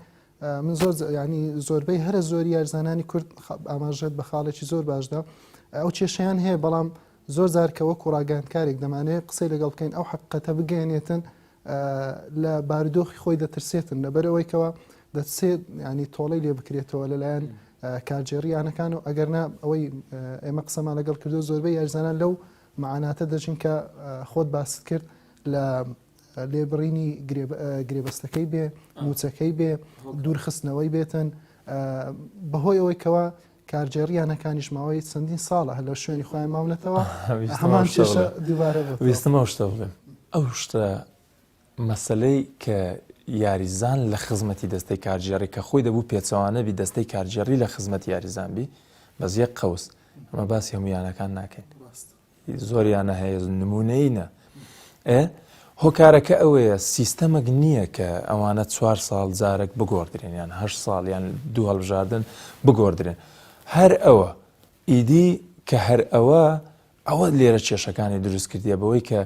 من زۆر ینی زۆربەی هەرە زۆری یارزانانی کورد ئاماژێت بە خاڵێکی زۆر باشدا ئەو کێشەیان هەیە بەڵام زۆر زارکەوە کوڕاگەاندکارێک دەمانێت قسەی لەگەڵ بکەین ئەو حقیقەتە بگەێنێتن لە بارودۆخی خۆی دەترسێتن لەبەرەوەیکەوە دەچێت ینی تۆڵەی لێ بکرێتەوە لەلایەن کارجێڕیانەکان و ئەگەرنا ئەوەی ئێمە قسەمان لەگەڵ کردو زۆربەی یارزانان لەو معاناتە دەژین کە خۆت باست کرد لە لێبڕینی گرێبەستەکەی بێ موچەکەی بێ دوورخستنەوەی بێتن بەهۆی ئەوەی کەوە کارجێڕیانەکانیش ماوەی چەندین ساڵە لە شوێنی خۆیان ماونەتەوە هەمان کێشە دووبارە ویستمە شتە بڵێم ئەو شتە مەسلەی کە یاریزان لە خزمەتی دەستەی کارجێڕی کە خۆی دەبوو پێچەوانە بی دەستەی کارجێڕی لە خزمەت یاریزانبی بەس یەک قەوس ئەمە باسی هەموویانەکان ناکەین زۆریانە هەیە نمونەیە هۆکارەکە ئەوەیە سیستەمەک نییە کە ئەوانە 4 ساڵ جارێک بگۆڕدرێن یان 8 ساڵ یان دوو هەڵبژاردن بگۆڕدرێن هەر ئەوە ئیدی کە هەر ئەوە لێرە کێشەکانی دروست کردیە بەوەی کە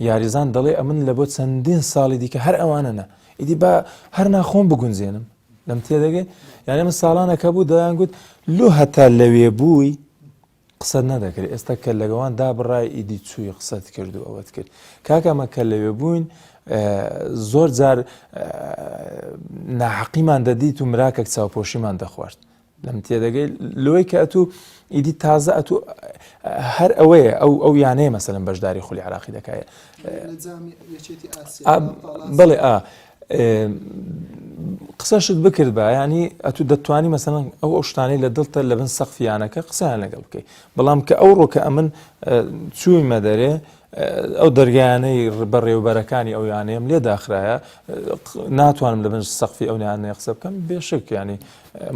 یاریزان دەڵێ ئەمن لە بۆ چەندین ساڵی دیکە هەر ئەوانەنە ئیدی با هەر ناخۆم بگونجێنم لەم تێدەگەی یانێ من ساڵانەکە بوو دەیان گوت لۆ هەتا لەوێ بووی قسە نەدەکرێت ئێستا کە لەگەوان دابڕای ئیدی چووی قسەت کرد و ئەوەت کرد کاکەمە کە لەوێ بووین زۆر جار ناحەقیمان دەدیت و مراکێک چاوپۆشیمان دەخوارد لەم تێدەگەی لەوەی کە ئەتوو ئیدی تازە ئەتوو هەر ئەوەیە ئەو یانەیە مەسەلەن بەشداری خولی عراقی دەکایە بڵێ قسەشت بکرد بە ینی ئەتوو دەتوانی مەسەلەن ئەو شتانەی لە دڵتە لە بن سەقفیانەکە قسەیان لەگەڵ بکەیت بەڵام کە ئەو ڕۆکە ئەمن چوویمە دەرێ ئەو دەرگایانەی بەڕێوبەرەکانی ئەو یانەیەم لێ داخرایە ناتوانم لە بن سەقفی ئەو یانەیە قسە بکەم بێشک ینی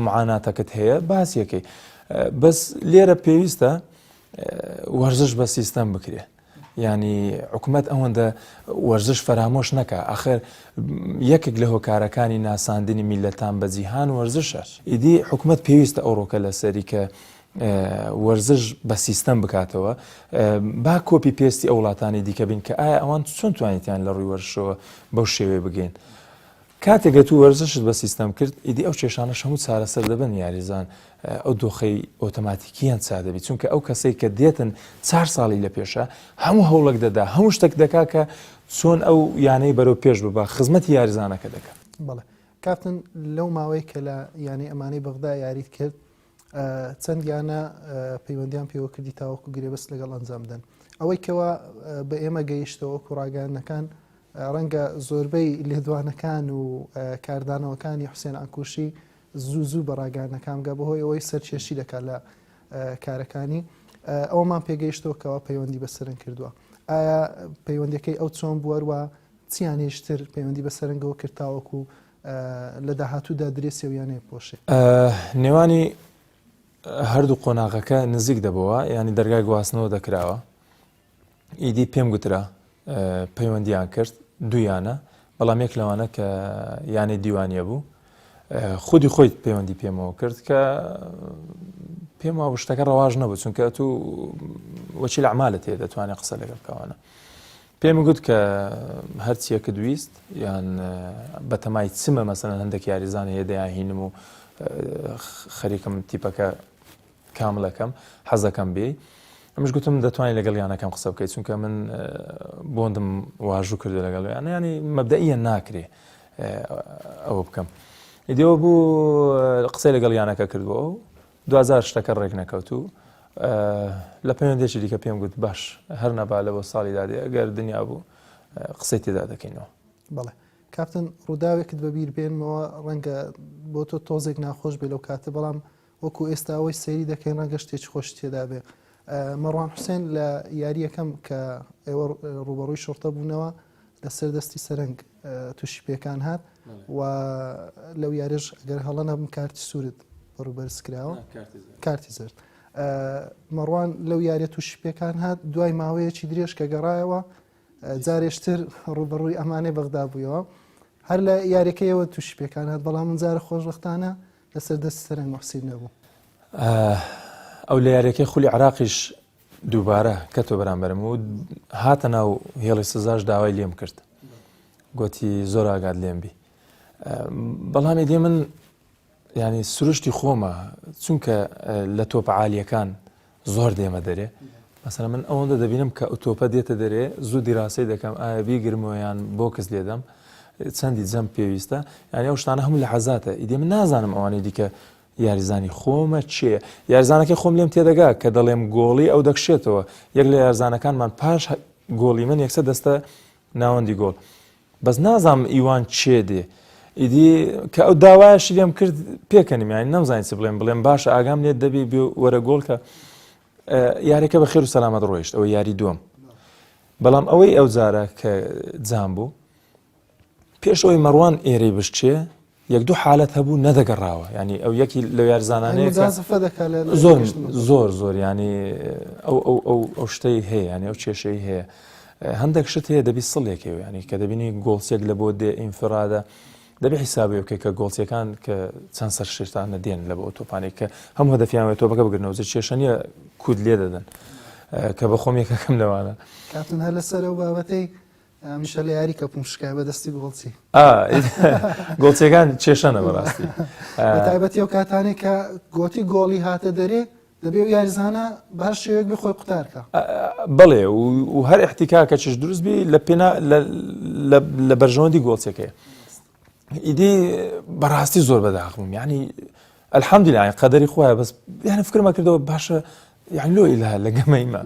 معاناتەکەت هەیە باسیەکەی بەس لێرە پێویستە وەرزش بە سیستەم بکرێ ینی حکوومەت ئەوەندە وەرزش فەرامۆش نەکە ئاخر یەکێک لە هۆکارەکانی ناساندنی میلەتان بە جیهان وەرزشە ئیدی حکوومەت پێویستە ئەو ڕۆکە لەسەری کە وەرزش بە سیستەم بکاتەوە با کۆپی پێستی ئەو وڵاتانی دیکە بین کە ئایا ئەوان چۆن توانیتیان لە ڕووی وەرزشەوە بەو شێوێ بگەین کاتێکە تو وەرزشت بە سیستەم کرد ئیدی ئەو کێشانە هەموو چارەسەر دەبن یاریزان ئەو دۆخەی ئۆتۆماتیکیان چادەبی چونکە ئەو کەسەی کە دێتن 4 ساڵی لە پێشە هەموو هەوڵک دەدا هەموو شتێک دەکا کە چۆن ئەو یانەی بەرەو پێش ببە خزمەتی یاریزانەکە دەکات بەڵێ کاپتن لەو ماوەی کە لە یانەی ئەمانەی بەغدا یاریت کرد چەند یانە پەیوەندیان پێوە کردی تاوەکو گرێبەست لەگەڵ ئەنجامدەن ئەوەی کەوە بە ئێمە گەیشتەوە کوڕاگەانەکان ڕەنگە زۆربەی لێدوانەکان و کاردانەوەکانی حوسێن ئەنکوشی زوو بە ڕاگەانەکانگە بەهۆی ئەوەی سەرکێشی دەکات لە کارەکانی ئەومان پێگەیشتەوە کەەوە پەیوەندی بەسەرن کردووە ئایا پەیوەندەکەی ئەو چۆن بووەوە چیانێشتر پەیوەندی بەسەرنگەوە کردتاوەکو لە داهاتوودا درێسی ویانەیە پۆشێ نێوانی هەردوو قۆناغەکە نزیک دەبەوە ینی دەرگای گواستنەوە دەکراوە ئیدی پێم گوترا پەیوەندیان کرد دوویانە بەڵام یەک لەوانە کە یانەی دیوانیە بوو خودی خۆیت پەیوەندی پێمەوە کرد کە پێم وابوو شتەکە ڕەواژ نەبوو چونکە تو وەچی لە عمالت هەیە دەتوانێت قسە لەگەڵ بکەوانە پێم گوت کە هەرچیەکە دویست یان بەتەمای چمە مەسەلەن هەندێک یاریزانە هەیە دەیانهینم و خەریکم تیپەکە کاملەکەم حەزەکەم بێ ئەمش گوتم دەتوانین لەگەڵ یانەکەم قسە بکەیت چونکە من بۆندم واژوو کردو لەگەڵ یانە ینی مەبدەئیە ناکرێ ئەوە بکەم ئیدەوە بوو قسەی لەگەڵ یانەکە کردبووە و 2000 شتەکە ڕێک نەکەوت و لە پەیوەندێکی دیکە پێم گوت باش هەر نەبا لە بۆ ساڵی دادێ ئەگەر دنیا بوو قسەی تێدا دەکەینەوە. بەڵێ کاپتن ڕووداوێکت بەبیر بێنمەوە ڕەنگە بۆ تۆ تۆزێک ناخۆش بێ لەو کاتە بەڵام وەکو ئێستا ئەوەی سەیری دەکەین ڕەنگە شتێکی خۆش تێدا بێ. مەڕوان حوسێن لە یاری یەکەم کە ئێوە ڕوبەڕووی شۆرتە بوونەوە لەسەر دەستی سەرنگ تووشی پێکان هات و لەو یاریش ئەگەر هەڵە نەبم کارتی سوورت بەڕوبەرز کراوە کارتی زرد. مەڕوان لەو یاریە تووشی پێکان هات دوای ماوەیەکی درێژ کە گەڕایەوە جارێشتر ڕوبەڕووی ئەمانەی بەغدا بوویەوە هەر لە یاریەکەیەوە تووشی پێکان هات بەڵام من جارە خۆشبەختانە لەسەر دەستی سەرنگ موحسین نەبوو. ئەو لە یاریەکەی خولی عراقیش دووبارە کە تۆ بەرامبەرم و هاتە ناو هێڵی سزاش داوای لێم کرد گوتی زۆر ئاگات لێم بی بەڵام ئیدێ من ینی سروشتی خۆمە چونکە لە تۆپە عالیەکان زۆر دێمە دەرێ مەسەلا من ئەوەندە دەبینم کە ئۆتۆپە دێتە دەرێ زوو دیراسی دەکەم ئایا بیگرمەوەیان بۆ کەس لێدەم چەندی جەم پێویستە ینی ئەو شتانە هەموو لە حەزاتە ئیدێ من نازانم ئەوانەی دیکە یاریزانی خۆمە چێ یاریزانەکەی خۆم لێم تێدەگا کە دەڵێم گۆڵی ئەو دەکشێتەوە یەک لە یارزانەکانمان پاش گۆڵی من یەکسە دەستە ناوەندی گۆڵ بەس نازانم ئیوان چێ دێ ئیدی کە ئەو داوایشی لێم کرد پێکەنیم یانی نەمزانین چ بڵێم باشە ئاگام لێت دەبی وەرە گۆڵ کە یاریەکە بە خێر و سەلامەت ڕۆیشت ئەوە یاری دووەم بەڵام ئەوەی ئەو جارە کە جام بوو پێشەوەی مەڕوان ئێرەی بشتێ یەک دوو حالەت هەبوو نەدەگەڕاوە ینی ئەو یەکی لە یارزانانەیە زۆر ینی ئەو شتەی هەیە ینی ئەو کێشەی هەیە هەندێک شت هەیە دەبی سڵێکەوە ینی کە دەبینی گۆڵسێک لە بۆ دێ ئینفرادە دەبێ حیسابی بکەی کە گۆڵچەکان کە چەند سەر شێشتانە دێن لە بۆ ئۆتۆپانێک کە هەموو هەدەفیان تۆ بەکە بگرنەوە کێشە نیە کود لێ دەدەن کە بە خۆم یەکەکەم لەوانە کاتون هەر لەسەر ئەو بابەتەی میشە لە یاری کەپوم شکای بەدەستی گۆڵچی گۆڵچەکان کێشەنە بەڕاستی بەتایبەتی ئەو کاتانێک کە گۆتی گۆڵی هاتە دەرێ دەبێ یاریزانە باش شێوەیەک بێ خۆی قوتارکە بڵێ و هەر احتیکاکە چش دروست بی لە پێنا لە بەرژەوەندی گۆڵچەکەیە ئیدی بەڕاستی زۆر بەداخبووم ینی الحەمدولیلا قەدەری خۆیە بەس یعنی فکرمە کردەوە باشە یعنی لۆ ئیلا لە گەمەیمە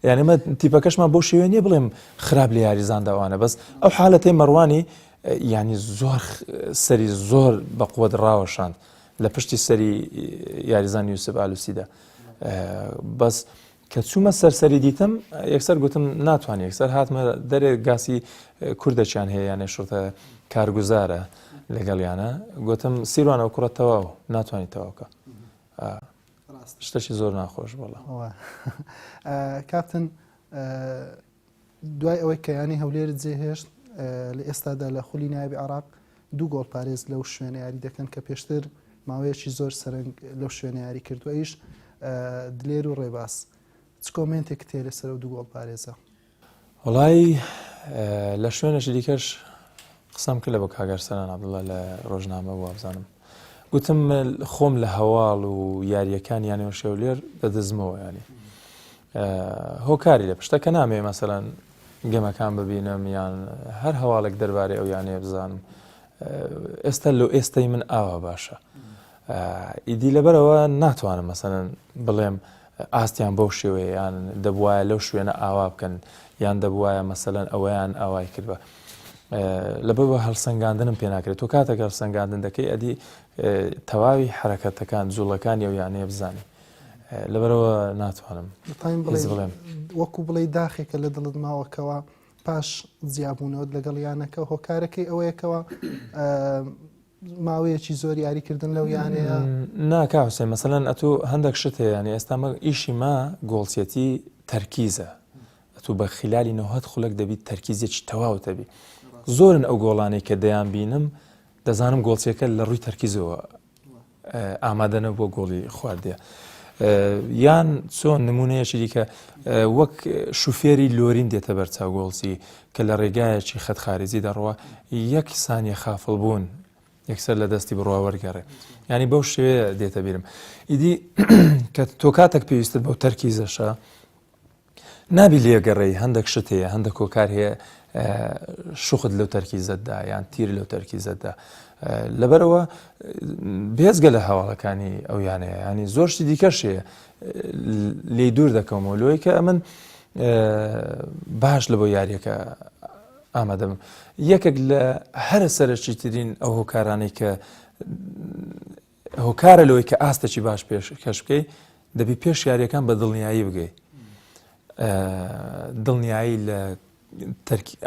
یعنی ئمە تیپەکەشمان بۆ شێوێ نییە بڵێم خراپ لە یاریزانداوانە بەس ئەو حالەتەی مەڕوانی ینی زۆر سەری زۆر بە قووەت ڕاوەشاند لە پشتی سەری یاریزان یوسف ئالوسیدا بەس کە چوومە سەرسەری دیتم یەکسەر گوتم ناتوانێت یەکسەر هاتمە دەرێ گاسی کوردەچیان هەیە یانێ شورتە کارگوزارە لەگەڵیانە گوتم سیروانەوە کوڕە تەواو ناتوانانی تەواوکە شتێکی زۆر ناخۆش بڵە کاپتن دوای ئەوەی کەیانی هەولێرت جێهێشت لە ئێستادا لە خولی نایبی عراق دوو گۆڵ پارێز لەو شوێنە یاری دەکەن کە پێشتر ماوەیەکی زۆر سەرنگ لەو شوێنە یاری کردو ئەیش دلێر و ڕێباس چ کۆمنتێک تێ لەسەر و دوو گۆڵ پارێزە وڵی لە شوێنەشی دیکەش قسەم کرد لە بۆ کاگەرسەران عەبدوڵڵا لە ڕۆژنامە بوو بزانم گوتم خۆم لە هەواڵ و یاریەکان یانەوە شێولێر دەدەزمەوە ینی هۆکاری لە پشتەکە نامێ مەسەلەن گەمەکان ببینم یان هەر هەواڵێک دەربارەی ئەو یانەیە بزانم ئێستا لەو ئێستای من ئاوا باشە ئیدی لەبەرەوە ناتوانم مەسەلەن بڵێم ئاستیان بەو شێوەیە یان دەبوایە لەو شوێنە ئاوا بکەن یان دەبوایە مەسەلەن ئەوەیان ئاوای کردبە لەبەرەوە هەڵسەنگاندنم پێ ناکرێت تۆ کاتێک هەڵسەنگاندن دەکەی ئەدی تەواوی حرەکەتەکان جوڵەکانی ئەو یانەیە بزانێ لەبەرەوە ناتوانم بڵێم وەکو بڵێ داخێکە لە دڵت ماوەکەوە پاش جیابوونەوە لەگەڵ یانەکە هۆکارەکەی ئەوەیەکەوە ماوەیەکی زۆر یاریکردن لەو یانەیە ناکاوسێ مەسەلەن ئەتو هەندێک شت هەیە ینی ئێستامە ئیشی ما گۆڵچێتی تەرکیزە ئەتو بە خلالی نەوەت خولەک دەبیت تەرکیزێکی تەواو دەبی زۆرن ئەو گۆڵانەی کە دەیان بینم دەزانم گۆڵچێکە لە ڕووی تەرکیزەوە ئامادەنە بۆ گۆڵی خواردیە یان چۆن نمونەیەکی دیکە وەک شوفێری لۆرین دێتە بەرچاو گۆڵچی کە لە ڕێگایەکی خەت خارجی دەڕوە یەک سانیە خافڵ بوون یەکسەر لە دەستی بڕوا وەرگەڕێ ینی بەو شێوەیە دێتە بیرم ئیدی کە تۆ کاتێک پێویستت بەو تەرکیزەشە نابی لێگەڕێی هەندێک شت هەیە هەندێک کۆکار هەیە شوخت لەو تەرکیزەتدا یان تیر لەو تەرکیزەتدا لەبەرەوە بێزگە لە هەواڵەکانی ئەو یانەیە ینی زۆرشتی دیکەشەیە لێ دوور دەکەمەوە لەوەی کە ئەمن باش لە بۆ یاریەکە ئامادەم یەکێک لە هەرە سەرچی ترین ئەو هۆکارانەی کە هۆکارە لەوەی کە ئاستەی باش پێشکەش بکەی دەبی پێش یاریەکان بە دڵنیایی بگەی دڵنیایی لە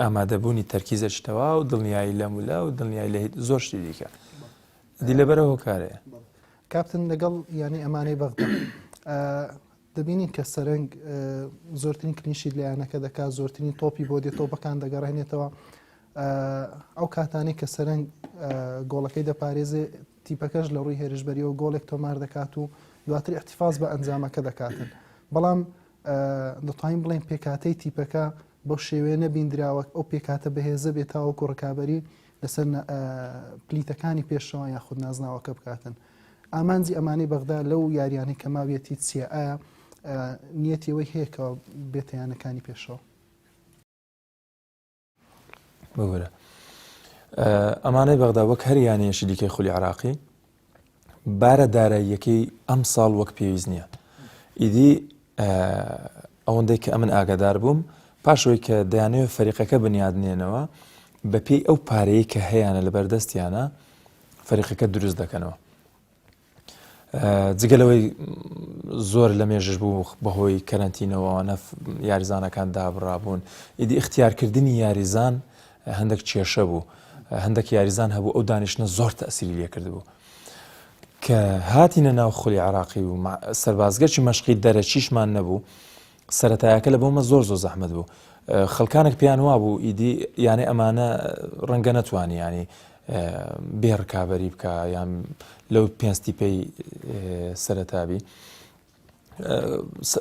ئامادەبوونی تەرکیزە شتەوە و دڵنیایی لە مولا و دڵنیایی لە زۆر شتی دیکە دی لەبەرە هۆکارەیە کاپتن لەگەڵ ینی ئەمانەی بەغدا دەبینین کە سەرنگ زۆرترین کلینشیت لایەنەکە دەکات زۆرترین تۆپی بۆ دێت تۆپەکان دەگەڕێنێتەوە ئەو کاتانی کە سەرنگ گۆڵەکەی دەپارێزێ تیپەکەش لە ڕووی هێرشبەریەوە گۆڵێک تۆمار دەکات و دواتر احتیفاز بە ئەنجامەکە دەکاتن بەڵام دەتوانین بڵێن پێکاتەی تیپەکە بەو شێوەیە نەبیندراوە ئەو پێکاتە بەهێزە بێتاوەکو ڕکابەری لەسەر پلیتەکانی پێشەوە یاخود نازناوەکە بکاتن ئامانجی ئەمانەی بەغدا لەو یاریانی کە ماوێتی چیە ئایا نیەتیەوەی هەیەکەوە بێتەیانەکانی پێشەوە بگورە ئەمانەی بەغدا وەک هەر یانەیەشی دیکەی خولی عراقی بارە داراییەکەی ئەم ساڵ وەک پێویست نییە ئیدی ئەوەندەی کە ئەمن ئاگادار بووم پاشەوەی کە دەیانەوە فەریقەکە بنیادنێنەوە بە پێی ئەو پارەیە کە هەیەە لە بەردەستیانە فەریقەکە دروست دەکەنەوە جگەلەوەی زۆر لە مێژش بوو بەهۆی کەرەنتینەوەوانە یاریزانەکان دابڕابوون ئیدی اختیارکردنی یاریزان هەندێک کێشە بوو هەندێک یاریزان هەبوو ئەو دانیشتە زۆر تەسیری لێ کرد بوو کە هاتینە ناو خولی عراقی و سەربازگەرچی مەشقی دەرەچیشمان نەبوو سەرەتایەکە لە بۆمە زۆر زەحمەت بوو خەڵکانێک پێیان وا بوو ئیدی یانێ ئەمانە ڕەنگە نەتوانی ینی بێڕکابەری بکە یان لەو پێنجتیپەی سەرەتابی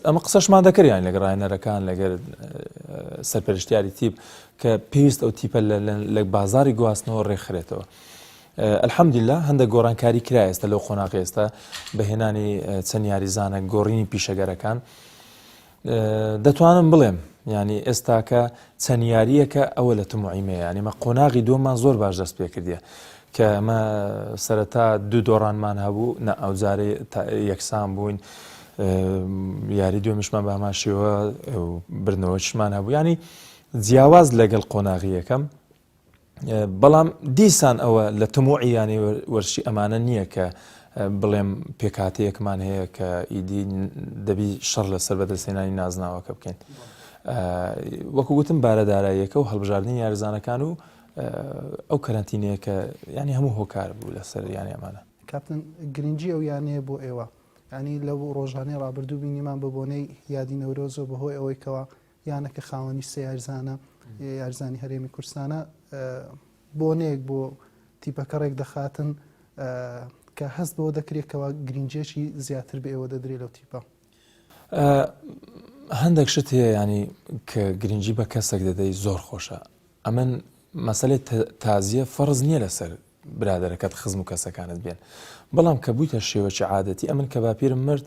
ئەمە قسەشمان دەکردیان لەگەڵ ڕاهێنەرەکان لەگەر سەرپەرشتیاری تیپ کە پێویست ئەو تیپە لە بازاری گواستنەوە ڕێکخرێتەوە الحەمدلله هەندێک گۆڕانکاری کرا ئێستا لەو قۆناغی ئێستا بەهێنانی چەند یاریزانە گۆڕینی پیشەگەرەکان دەتوانم بڵێم ینی ئێستاکە چەند یاریەکە ئەوە لە تموعیمەیە ینی مە قۆناغی دووەمان زۆر باش دەست پێ کردیە کە ئەمە سەرەتا دوو دۆڕانمان هەبوو نە ئەوجارێ یەکسان بووین یاری دوێمشمان بە هەماشیەوە برنەوەشمان هەبوو ینی جیاواز لەگەڵ قۆناغی یەکەم بەڵام دیسان ئەوە لە تموعی ینی وەرشی ئەمانە نییە کە بڵێم پێکاتەیەکمان هەیە کە ئیدی دەبی شەڕ لەسەر بەدەستێنانی نازناوەکە بکەین وەکو گوتم بارەداراییەکە و هەڵبژاردننی یاریزانەکان و ئەو کەرەنتینەیە کە ینی هەموو هۆکار بوو لەسەر یانی ئەمانە کاپتن گرنگجی ئەو یانەیە بۆ ئێوە ینی لەو ڕۆژانەی ڕابردوو بینیمان بە بۆنەی یادی نەورۆزۆ بەهۆی ئەوەی کەەوە یانەکە خاوەنی سێ یاریزانە یاریزانی هەرێمی کوردستانە بۆنەیەک بۆ تیپەکە ڕێک دەخاتن کە هەست بەوە دەکرێتەوە گرنگجێکی زیاتر بە ئێوە دەدرێت لەو تیپە هەندێک شت هەیە ینی کە گرنگجی بە کەسێک دەدەی زۆر خۆشە ئەمن مەسەلەی تازیە فەرز نییە لەسەر برادەرەکەت خزم و کەسەکانت بێن بەڵام کە بوویتە شێوەی عادەتی ئەمن کە باپیرم مرد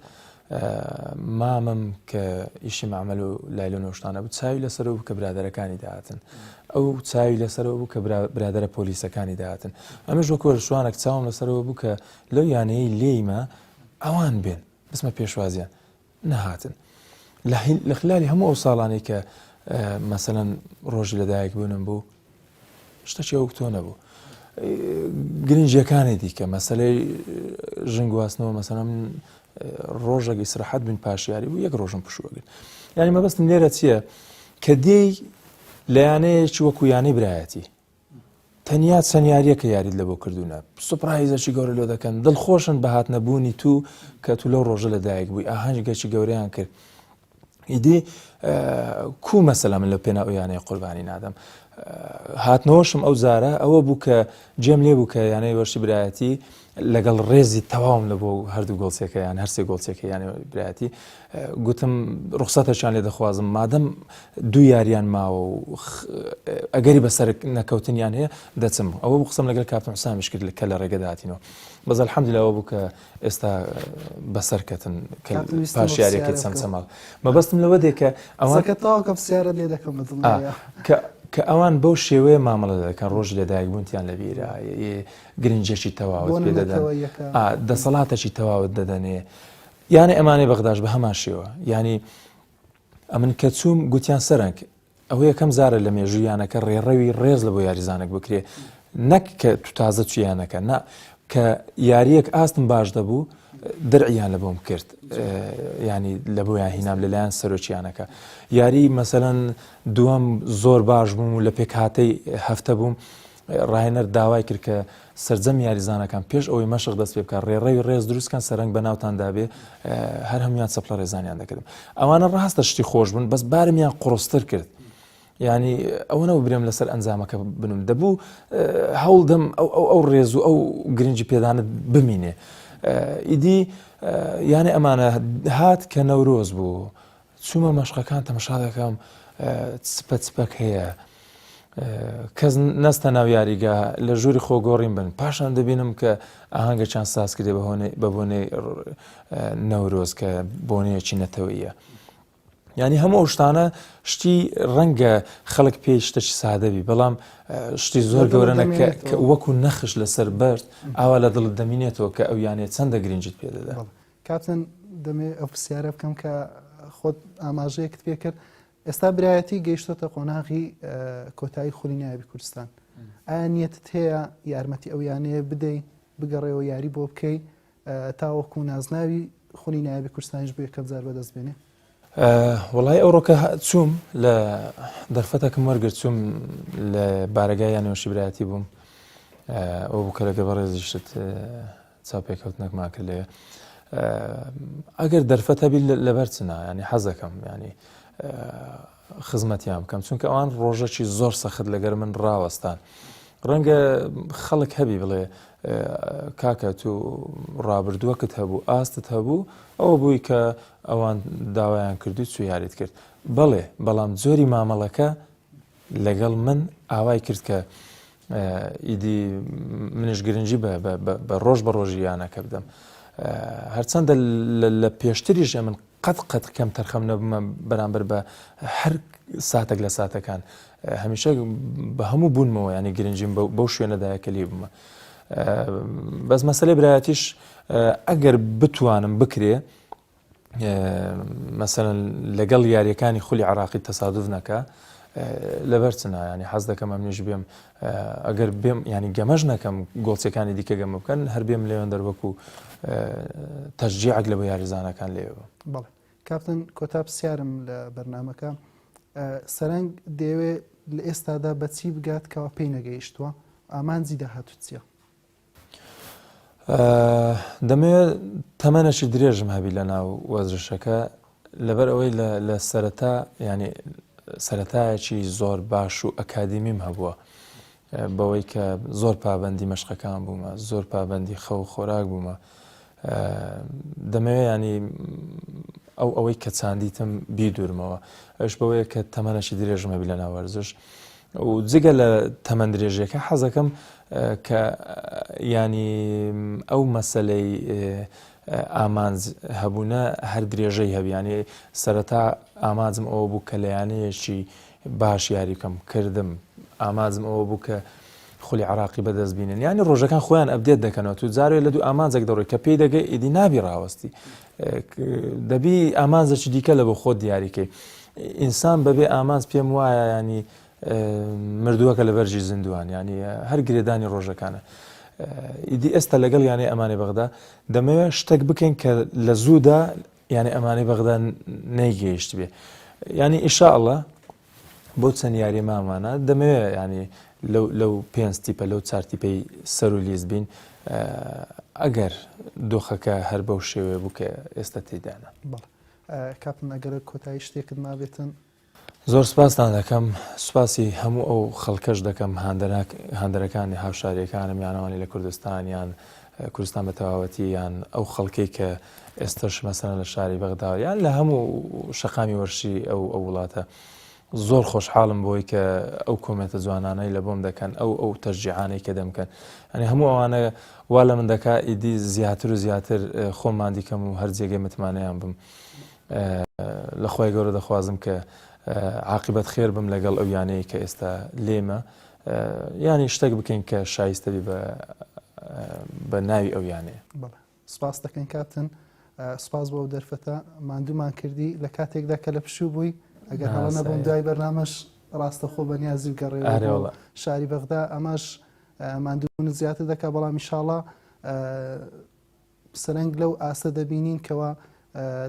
مامم کە ئیشی معمەل و لایلۆ نەوشتانە بوو چاوی لەسەرەوە بوو کە برادەرەکانی داهاتن ئەو چاوی لەسەرەوە بوو کە برادەرە پۆلیسەکانی داهاتن ئەمەش وەکو شوانێک چاوم لەسەرەوە بوو کە لەو یانەیەی لێیمە ئەوان بێن بسمە پێشوازیان نەهاتن لە خلالی هەموو ئەو ساڵانی کە مەسەلەن ڕۆژی لەدایک بوونم بوو شتێکی ئەو تۆ نەبوو گرنجەکانی دیکە مەسەلەی ژن گواستنەوە مەسەلەن ڕۆژێک ئیسراحەت بن پاشیاری بوو یەک ڕۆژم پشووەگرن ینی مەبەستم لێرە چییە کە دێی لە یانەیەکی وەکو یانەی برایەتی تەنیا چەندیاریەکە یاریت لە بۆ کردوونە سوپرایزەکی گەورە لۆ دەکەن دڵخۆشن بە هاتنەبوونی تو کە تو لەو ڕۆژە لەدایک بووی ئاهەنگێکی گەورەیان کرد ئیدی کو مەسەلا من لە پێنا ئەو یانەیە قوربانی نادەم هاتنەوەشم ئەو زارە ئەوە بوو کە جێم لێ بوو کە یانەی وەرشی برایەتی لەگەڵ ڕێزی تەواوم لە بۆ هەردوو گۆڵچێکە یان هەرسێ گۆڵچێکە یانی برایەتی گوتم ڕوخسەتەشان لێ دەخوازم مادەم دوو یاریان ماوە و ئەگەری بەسەر نەکەوتنیان هەیە دەچم ئەوە بوو قسەم لەگەڵ کاپتن حوسامیش کرد کە لە ڕێگە داهاتینەوە بەس الحەمدولیلا ئەوە بوو کە ئێستا بەسەرکەتن پاش یاریەکەی چەند چەماڵ مەبەستم لەوە دێ کە ئەوەکە تاوەکە پرسیارە لێ دەکەم کە ئەوان بەو شێوەیە مامەڵە دەکەن ڕۆژ لەدایکبوونیان لە بیرە گرنجێکی تەواوت پێ دەدەن دەسەڵاتێکی تەواوت دەدەنێ یانە ئەمانەی بەغداش بە هەمان شێوە ینی ئەمن کە چووم گوتیان سەرنگ ئەوە یەکەم زارە لە مێژوویانەکە ڕێڕەوی ڕێز لە بۆ یاریزانێک بکرێ نەک کە تو تازە چیانەکە نا کە یاریەک ئاستم باش دەبوو دەرعیان لە بۆم کرد ینی لە بۆیان هینام لەلایەن سەرۆکییانەکە یاری مەسەەن دووەم زۆر باش بووم و لە پێکهاتەی هەفتە بووم ڕاهێنەر داوای کرد کە سرجەم یاریزانەکان پێش ئەوەی مەشق دەست پێ بکە ڕێڕەوی ڕێز دروستکان سەرنگ بە ناوتاندا بێ هەر هەمویان چەپڵە ڕێزانیان دەکردم ئەوانە ڕاستە شتی خۆش بوون بەس بارمیان قڕستر کرد ینی ئەوەنەوە برێم لەسەر ئەنجامەکە بنم دەبوو هەوڵدەم ئەو ڕێز و ئەو گرنگی پێدانت بمینێ ئیدی یانێ ئەمانە هات کە نەورۆز بوو چوومە مەشقەکان تەمەشا دەکەم چپەک هەیە کەس نەستە ناو یاریگا لە ژووری خۆگۆڕین بن پاشان دەبینم کە ئاهەنگە چند ساز کرێ بە بۆنەی نەورۆز کە بۆنەیەکی نەتەوەیە ینی هەموو شتانە شتی ڕەنگە خەڵک پێی شتێکی سادەبی بەڵام شتی زۆر گەورەنە کە وەکو نەخش لەسەر بەرد ئاوا لە دڵت دەمینێتەوە کە ئەو یانێت چەندە گرنجت پێ دەدا کاتن دەمێ ئەو پرسیارە بکەم کە خۆت ئاماژەیەکت پێ کرد ئێستا برایەتی گەیشتۆتە قۆناغی کۆتایی خولی نایبی کوردستان ئایا نیەتت هەیە یارمەتی ئەو یانەیە بدەی بگەڕێەوە یاری بۆ بکەی تاوەکو نازناوی خولی نایبی کوردستانیش بۆ یەکەم جار بەدەست بێنێ وڵای ئەوڕۆکە چووم لە دەرفەتەکەم وەرگرت چووم لە بارگای یانەوەشی برایەتی بووم ئەو بوو کە لەگە بەڕێزیشت چاپێکەوتنەکما کرد لێ ئەگەر دەرفەت هەبی لەبەر چنا ینی حەزەکەم ینی خزمەتیان بکەم چونکە ئەوان ڕۆژەکی زۆر سەخت لەگەر من ڕاوەستان ڕەنگە خەڵک هەبی بڵێ کاکە تو ڕابردووەکت هەبوو ئاستت هەبوو ئەوە بووی کە ئەوان داوایان کردو چوو یاریت کرد بەڵێ بەڵام جۆری مامەڵەکە لەگەڵ من ئاوای کرد کە ئیدی منش گرنگی بە ڕۆژ بە ڕۆژیانەکە بدەم هەرچەندە لە پێشتریش من قەت کەم تەرخەم نەبوومە بەرامبەر بە هەر ساتێک لە ساتەکان هەمیشە بە هەموو بوونمەوە ینی گرنگیم بەو شوێنەدایە کە لێ بوومە بەس مەسەلەی برایەتیش ئەگەر بتوانم بکرێ مەسەلەن لەگەڵ یاریەکانی خولی عراقی تەسادف نەکە لەبەر چنا ینی حەز دەکەم ئەمنیش بێم ئەگەر بێم ینی گەمەش نەکەم گۆڵچەکانی دیکە گەمە بکەن هەر بێم لێوێن دەربەکو تەشجیعک لە بۆ یاریزانەکان لێوە بەڵێ کاپتن کۆتا پرسیارم لە بەرنامەکە سەرنگ دەیەوێت لە ئێستادا بەچی بگات کەوا پێی نەگەیشتووە ئامانجی داهاتوو چییە؟ دەمەوێت تەمەنەشی درێژم هەبی لە ناو وەزرشەکە لەبەر ئەوەی لە سەرەتا ینی سەرەتایەکی زۆر باش و ئەکادیمیم هەبووە بەوەی کە زۆر پابەندی مەشقەکان بوومە زۆر پابەندی خەو خۆراک بوومە دەمەوێت ینی ئەوەی کە چاندیتم بیدورمەوە ئەوش بەوەیە کە تەمەنەشی درێژم هەبی لە ناو وەرزش و جگە لە تەمەند درێژەکە حەزەکەم کە ینی ئەو مەسەلەی ئامانج هەبوونە هەر درێژەی هەبیانی سەرەتا ئاماجم ئەوە بوو کە لەیانەیەکی باش یاریکەم کردم ئاماجم ئەوە بوو کە خولی عراقی بەدەست بینن ینی ڕۆژەکان خۆیان ئەبدێت دەکەنەوە تو جارێ لە دوو ئامانجێک دەڕۆی کە پێی دەگەی ئیدی نابی ڕاوەستی دەبی ئامانجێکی دیکە لە بۆ خۆت دیاریکەی ئینسان بەبێ ئامانج پێم وایە ینی مردووەکە لە بەرژی زیندوان ینی هەر گرێدانی ڕۆژەکانە ئیدی ئێستا لەگەڵ یانەی ئەمانەی بەغدا دەمەوێت شتێک بکەین کە لە زوودا یعنی ئەمانەی بەغدا نەیگەیشت بێ ینی ئینشاءڵڵا بۆ چەند یاری مامانە دەمەوێت ینی لەو پێنج تیپە لەو چار تیپەی سەر و لیز بین ئەگەر دۆخەکە هەر بەو شێوەیە بوو کە ئێستا تێدانە کاپن ئەگەر کۆتایی شتێکت مابێتن زۆر سپاسان دەکەم سوپاسی هەموو ئەو خەڵکەش دەکەم هاندەرەکانی هاوشاریەکانم یانەوانی لە کوردستان یان کوردستان بە تەواوەتی یان ئەو خەڵکەی کە ئێستش مەسەلەن لە شاری بەغدا یان لە هەموو شەقامی وەرشی ئەو وڵاتە زۆر خۆشحاڵم بۆی کە ئەو کۆمێتە جوانانەی لە بۆم دەکەن ئەو تەشجیعانەی کە دەمکەن ینی هەموو ئەوانە وا لە من دەکا ئیدی زیاتر و زیاتر خۆمان دیکەم و هەر جێگەی متمانەیان بم لە خۆی گەورە دەخوازم کە عاقبەت خێر بم لەگەڵ ئەو یانەیە کە ئێستا لێمە ینی شتێک بکەین کە شایستەبی بە ناوی ئەو یانەیە. سپاس دەکەین کاپتن، سپاس بۆ دەرفەتە ماندوومان کردی لە کاتێکدا کە لە پشوو بووی ئەگەر هەڵە نەبووم دوای بەرنامەش ڕاستەخۆ بەنیازی گەڕێ شاری بەغدا ئەماش ماندوون زیاتر دەکا بەڵام ئینشاڵڵا سەرنگ لەو ئاسە دەبینین کەەوە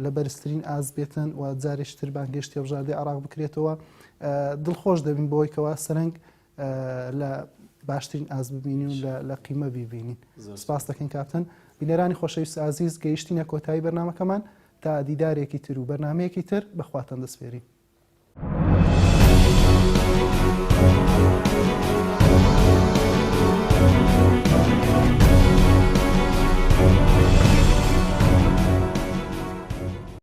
لە بەرزترین ئاز بێتن و جارێشتر بانگشتی هەڵبژاردەی عراق بکرێتەوە دڵخۆش دەبین بۆی کەەوە سەرنگ لە باشترین ئاز ببینین و لە قیمە بیبینین. سپاس دەکەین کاپتن. بینەرانی خۆشەویست ئازیز گەیشتینە کۆتایی بەرنامەکەمان تا دیدارێکی تر و بەرنمەیەکی تر بەخواتان دەسپێرین.